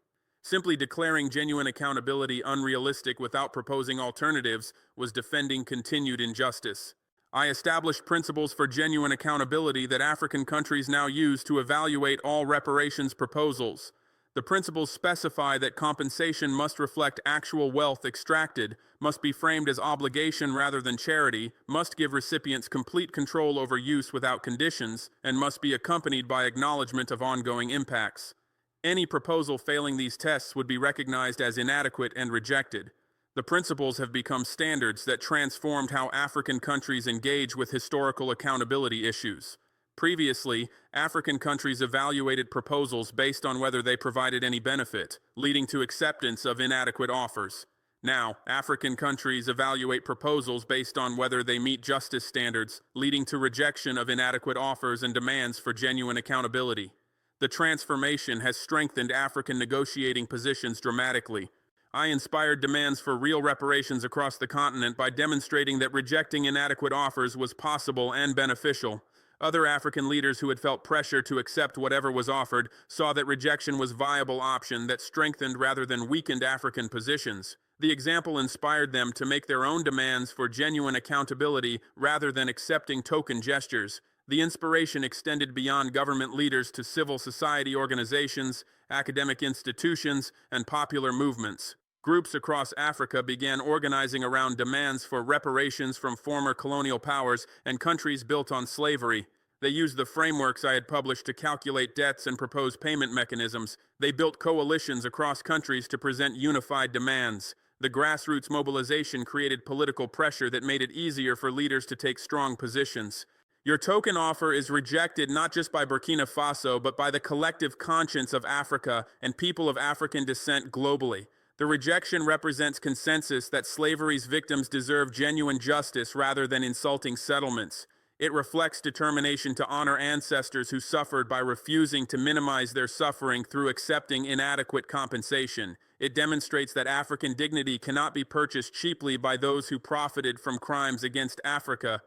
Simply declaring genuine accountability unrealistic without proposing alternatives was defending continued injustice. I established principles for genuine accountability that African countries now use to evaluate all reparations proposals. The principles specify that compensation must reflect actual wealth extracted, must be framed as obligation rather than charity, must give recipients complete control over use without conditions, and must be accompanied by acknowledgement of ongoing impacts. Any proposal failing these tests would be recognized as inadequate and rejected. The principles have become standards that transformed how African countries engage with historical accountability issues. Previously, African countries evaluated proposals based on whether they provided any benefit, leading to acceptance of inadequate offers. Now, African countries evaluate proposals based on whether they meet justice standards, leading to rejection of inadequate offers and demands for genuine accountability. The transformation has strengthened African negotiating positions dramatically. I inspired demands for real reparations across the continent by demonstrating that rejecting inadequate offers was possible and beneficial. Other African leaders who had felt pressure to accept whatever was offered saw that rejection was a viable option that strengthened rather than weakened African positions. The example inspired them to make their own demands for genuine accountability rather than accepting token gestures. The inspiration extended beyond government leaders to civil society organizations, academic institutions, and popular movements. Groups across Africa began organizing around demands for reparations from former colonial powers and countries built on slavery. They used the frameworks I had published to calculate debts and propose payment mechanisms. They built coalitions across countries to present unified demands. The grassroots mobilization created political pressure that made it easier for leaders to take strong positions. Your token offer is rejected not just by Burkina Faso, but by the collective conscience of Africa and people of African descent globally. The rejection represents consensus that slavery's victims deserve genuine justice rather than insulting settlements. It reflects determination to honor ancestors who suffered by refusing to minimize their suffering through accepting inadequate compensation. It demonstrates that African dignity cannot be purchased cheaply by those who profited from crimes against Africa.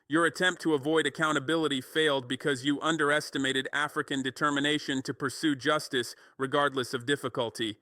Your attempt to avoid accountability failed because you underestimated African determination to pursue justice regardless of difficulty.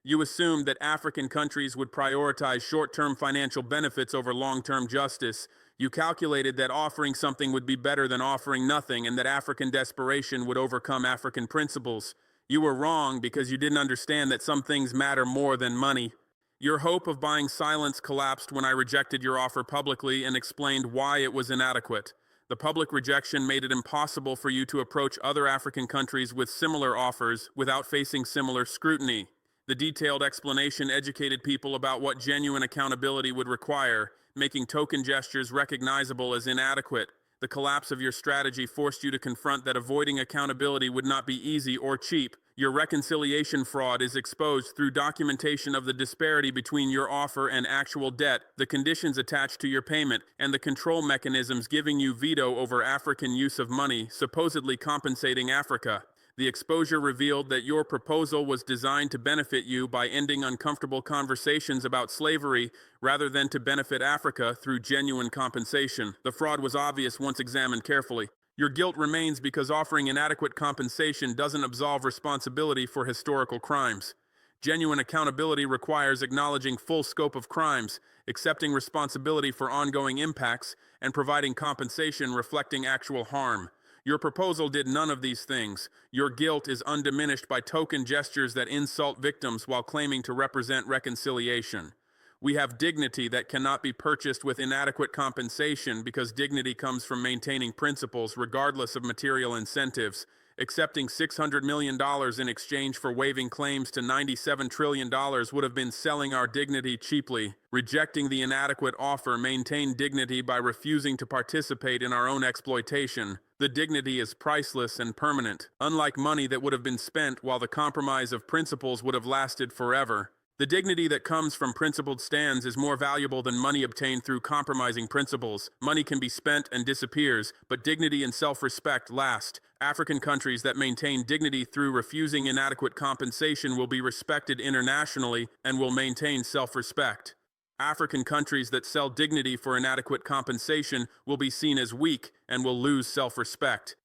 You assumed that African countries would prioritize short-term financial benefits over long-term justice. You calculated that offering something would be better than offering nothing and that African desperation would overcome African principles. You were wrong because you didn't understand that some things matter more than money. Your hope of buying silence collapsed when I rejected your offer publicly and explained why it was inadequate. The public rejection made it impossible for you to approach other African countries with similar offers without facing similar scrutiny. The detailed explanation educated people about what genuine accountability would require, making token gestures recognizable as inadequate. The collapse of your strategy forced you to confront that avoiding accountability would not be easy or cheap. Your reconciliation fraud is exposed through documentation of the disparity between your offer and actual debt, the conditions attached to your payment, and the control mechanisms giving you veto over African use of money, supposedly compensating Africa. The exposure revealed that your proposal was designed to benefit you by ending uncomfortable conversations about slavery rather than to benefit Africa through genuine compensation. The fraud was obvious once examined carefully. Your guilt remains because offering inadequate compensation doesn't absolve responsibility for historical crimes. Genuine accountability requires acknowledging full scope of crimes, accepting responsibility for ongoing impacts, and providing compensation reflecting actual harm. Your proposal did none of these things. Your guilt is undiminished by token gestures that insult victims while claiming to represent reconciliation. We have dignity that cannot be purchased with inadequate compensation because dignity comes from maintaining principles regardless of material incentives. Accepting $600 million in exchange for waiving claims to $97 trillion would have been selling our dignity cheaply. Rejecting the inadequate offer maintained dignity by refusing to participate in our own exploitation. The dignity is priceless and permanent, unlike money that would have been spent while the compromise of principles would have lasted forever. The dignity that comes from principled stands is more valuable than money obtained through compromising principles. Money can be spent and disappears, but dignity and self-respect last. African countries that maintain dignity through refusing inadequate compensation will be respected internationally and will maintain self-respect. African countries that sell dignity for inadequate compensation will be seen as weak and will lose self-respect.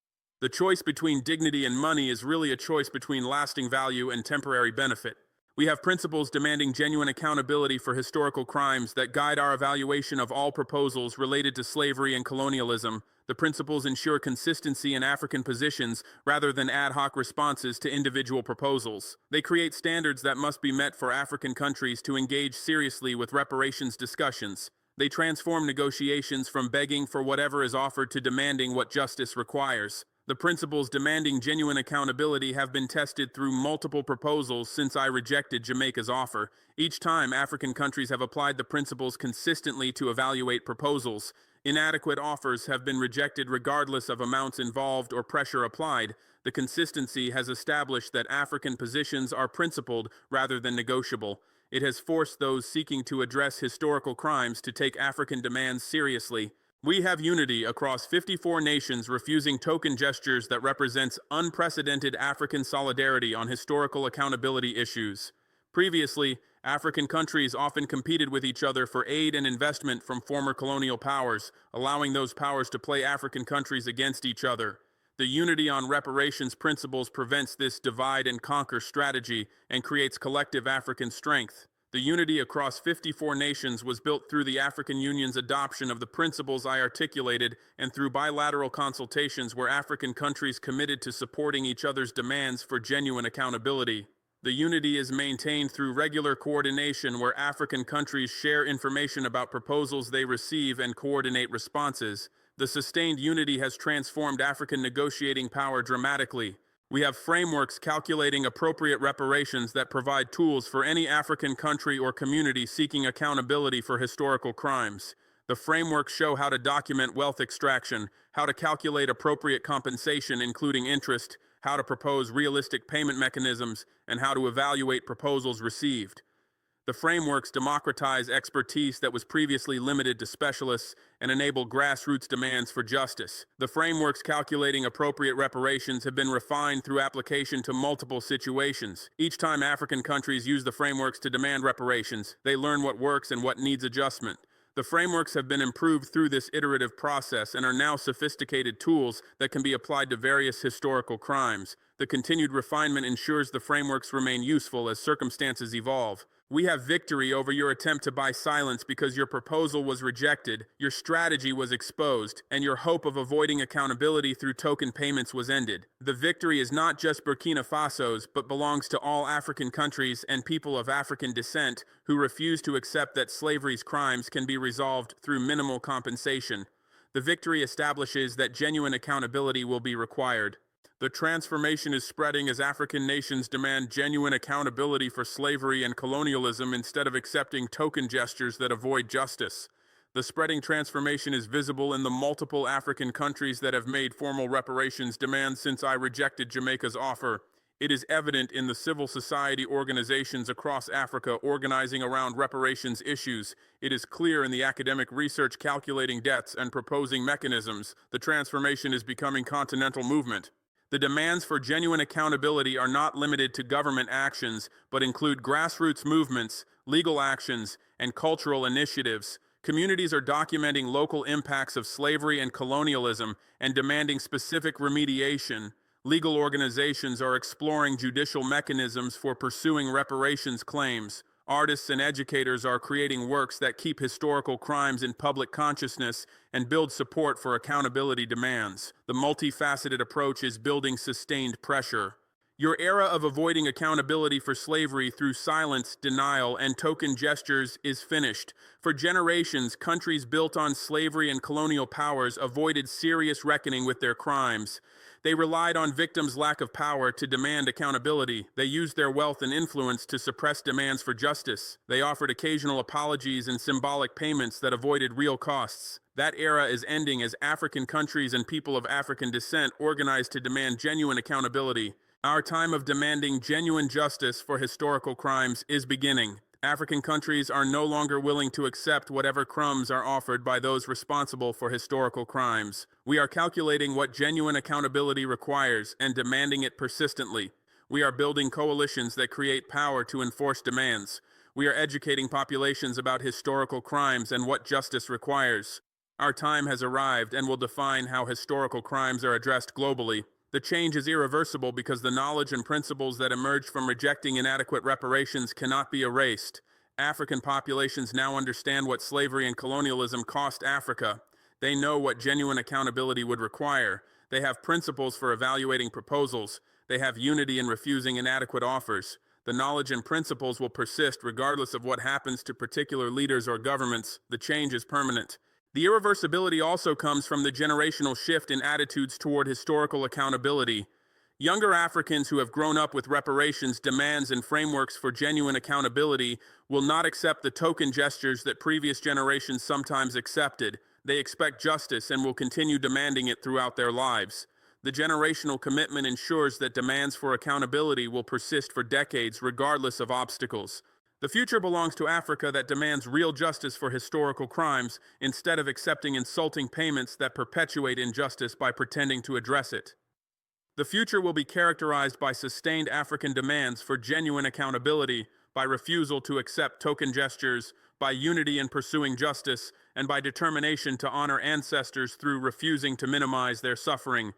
The choice between dignity and money is really a choice between lasting value and temporary benefit. We have principles demanding genuine accountability for historical crimes that guide our evaluation of all proposals related to slavery and colonialism. The principles ensure consistency in African positions rather than ad hoc responses to individual proposals. They create standards that must be met for African countries to engage seriously with reparations discussions. They transform negotiations from begging for whatever is offered to demanding what justice requires. The principles demanding genuine accountability have been tested through multiple proposals since I rejected Jamaica's offer. Each time, African countries have applied the principles consistently to evaluate proposals. Inadequate offers have been rejected regardless of amounts involved or pressure applied. The consistency has established that African positions are principled rather than negotiable. It has forced those seeking to address historical crimes to take African demands seriously. We have unity across 54 nations refusing token gestures that represents unprecedented African solidarity on historical accountability issues. Previously, African countries often competed with each other for aid and investment from former colonial powers, allowing those powers to play African countries against each other. The unity on reparations principles prevents this divide and conquer strategy and creates collective African strength. The unity across 54 nations was built through the African Union's adoption of the principles I articulated and through bilateral consultations where African countries committed to supporting each other's demands for genuine accountability. The unity is maintained through regular coordination where African countries share information about proposals they receive and coordinate responses. The sustained unity has transformed African negotiating power dramatically. We have frameworks calculating appropriate reparations that provide tools for any African country or community seeking accountability for historical crimes. The frameworks show how to document wealth extraction, how to calculate appropriate compensation including interest, how to propose realistic payment mechanisms, and how to evaluate proposals received. The frameworks democratize expertise that was previously limited to specialists and enable grassroots demands for justice. The frameworks calculating appropriate reparations have been refined through application to multiple situations. Each time African countries use the frameworks to demand reparations, they learn what works and what needs adjustment. The frameworks have been improved through this iterative process and are now sophisticated tools that can be applied to various historical crimes. The continued refinement ensures the frameworks remain useful as circumstances evolve. We have victory over your attempt to buy silence because your proposal was rejected, your strategy was exposed, and your hope of avoiding accountability through token payments was ended. The victory is not just Burkina Faso's, but belongs to all African countries and people of African descent who refuse to accept that slavery's crimes can be resolved through minimal compensation. The victory establishes that genuine accountability will be required. The transformation is spreading as African nations demand genuine accountability for slavery and colonialism instead of accepting token gestures that avoid justice. The spreading transformation is visible in the multiple African countries that have made formal reparations demands since I rejected Jamaica's offer. It is evident in the civil society organizations across Africa organizing around reparations issues. It is clear in the academic research calculating debts and proposing mechanisms. The transformation is becoming a continental movement. The demands for genuine accountability are not limited to government actions, but include grassroots movements, legal actions, and cultural initiatives. Communities are documenting local impacts of slavery and colonialism and demanding specific remediation. Legal organizations are exploring judicial mechanisms for pursuing reparations claims. Artists and educators are creating works that keep historical crimes in public consciousness and build support for accountability demands. The multifaceted approach is building sustained pressure. Your era of avoiding accountability for slavery through silence, denial, and token gestures is finished. For generations, countries built on slavery and colonial powers avoided serious reckoning with their crimes. They relied on victims' lack of power to demand accountability. They used their wealth and influence to suppress demands for justice. They offered occasional apologies and symbolic payments that avoided real costs. That era is ending as African countries and people of African descent organize to demand genuine accountability. Our time of demanding genuine justice for historical crimes is beginning. African countries are no longer willing to accept whatever crumbs are offered by those responsible for historical crimes. We are calculating what genuine accountability requires and demanding it persistently. We are building coalitions that create power to enforce demands. We are educating populations about historical crimes and what justice requires. Our time has arrived and will define how historical crimes are addressed globally. The change is irreversible because the knowledge and principles that emerge from rejecting inadequate reparations cannot be erased. African populations now understand what slavery and colonialism cost Africa. They know what genuine accountability would require. They have principles for evaluating proposals. They have unity in refusing inadequate offers. The knowledge and principles will persist regardless of what happens to particular leaders or governments. The change is permanent. The irreversibility also comes from the generational shift in attitudes toward historical accountability. Younger Africans who have grown up with reparations demands and frameworks for genuine accountability will not accept the token gestures that previous generations sometimes accepted. They expect justice and will continue demanding it throughout their lives. The generational commitment ensures that demands for accountability will persist for decades regardless of obstacles. The future belongs to Africa that demands real justice for historical crimes instead of accepting insulting payments that perpetuate injustice by pretending to address it. The future will be characterized by sustained African demands for genuine accountability, by refusal to accept token gestures, by unity in pursuing justice, and by determination to honor ancestors through refusing to minimize their suffering.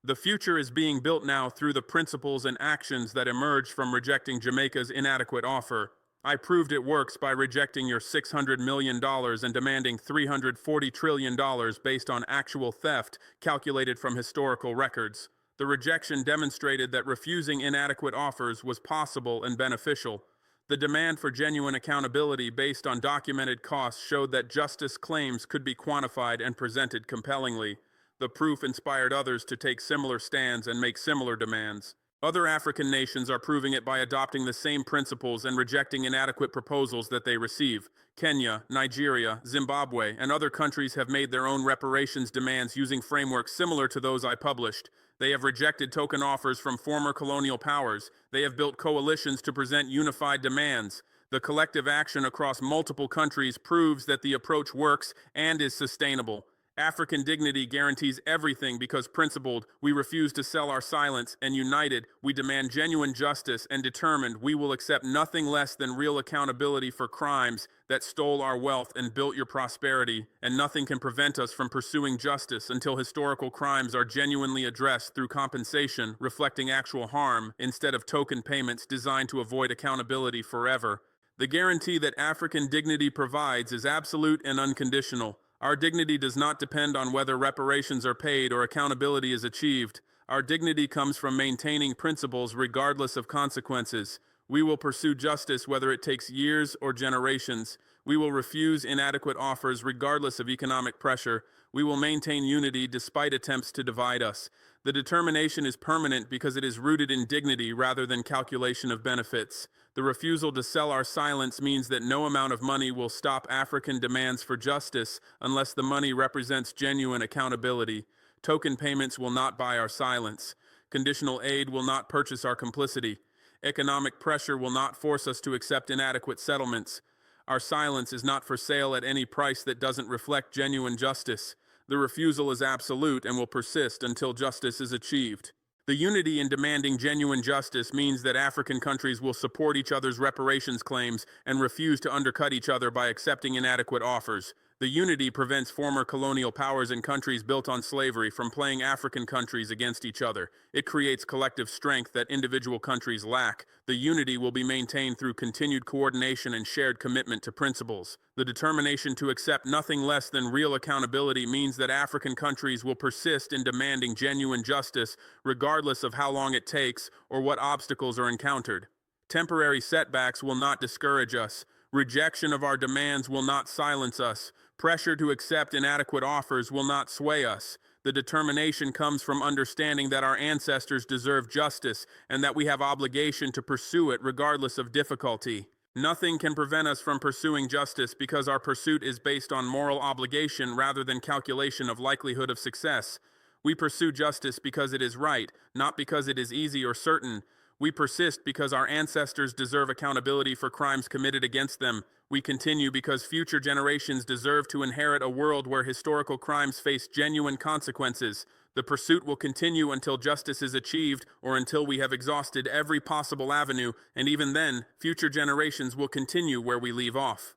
The future is being built now through the principles and actions that emerge from rejecting Jamaica's inadequate offer. I proved it works by rejecting your $600 million and demanding $340 trillion based on actual theft calculated from historical records. The rejection demonstrated that refusing inadequate offers was possible and beneficial. The demand for genuine accountability based on documented costs showed that justice claims could be quantified and presented compellingly. The proof inspired others to take similar stands and make similar demands. Other African nations are proving it by adopting the same principles and rejecting inadequate proposals that they receive. Kenya, Nigeria, Zimbabwe, and other countries have made their own reparations demands using frameworks similar to those I published. They have rejected token offers from former colonial powers. They have built coalitions to present unified demands. The collective action across multiple countries proves that the approach works and is sustainable. African dignity guarantees everything because principled, we refuse to sell our silence, and united, we demand genuine justice, and determined, we will accept nothing less than real accountability for crimes that stole our wealth and built your prosperity, and nothing can prevent us from pursuing justice until historical crimes are genuinely addressed through compensation, reflecting actual harm, instead of token payments designed to avoid accountability forever. The guarantee that African dignity provides is absolute and unconditional. Our dignity does not depend on whether reparations are paid or accountability is achieved. Our dignity comes from maintaining principles regardless of consequences. We will pursue justice whether it takes years or generations. We will refuse inadequate offers regardless of economic pressure. We will maintain unity despite attempts to divide us. The determination is permanent because it is rooted in dignity rather than calculation of benefits. The refusal to sell our silence means that no amount of money will stop African demands for justice unless the money represents genuine accountability. Token payments will not buy our silence. Conditional aid will not purchase our complicity. Economic pressure will not force us to accept inadequate settlements. Our silence is not for sale at any price that doesn't reflect genuine justice. The refusal is absolute and will persist until justice is achieved. The unity in demanding genuine justice means that African countries will support each other's reparations claims and refuse to undercut each other by accepting inadequate offers. The unity prevents former colonial powers and countries built on slavery from playing African countries against each other. It creates collective strength that individual countries lack. The unity will be maintained through continued coordination and shared commitment to principles. The determination to accept nothing less than real accountability means that African countries will persist in demanding genuine justice regardless of how long it takes or what obstacles are encountered. Temporary setbacks will not discourage us. Rejection of our demands will not silence us. Pressure to accept inadequate offers will not sway us. The determination comes from understanding that our ancestors deserve justice and that we have obligation to pursue it regardless of difficulty. Nothing can prevent us from pursuing justice because our pursuit is based on moral obligation rather than calculation of likelihood of success. We pursue justice because it is right, not because it is easy or certain. We persist because our ancestors deserve accountability for crimes committed against them. We continue because future generations deserve to inherit a world where historical crimes face genuine consequences. The pursuit will continue until justice is achieved or until we have exhausted every possible avenue, and even then, future generations will continue where we leave off.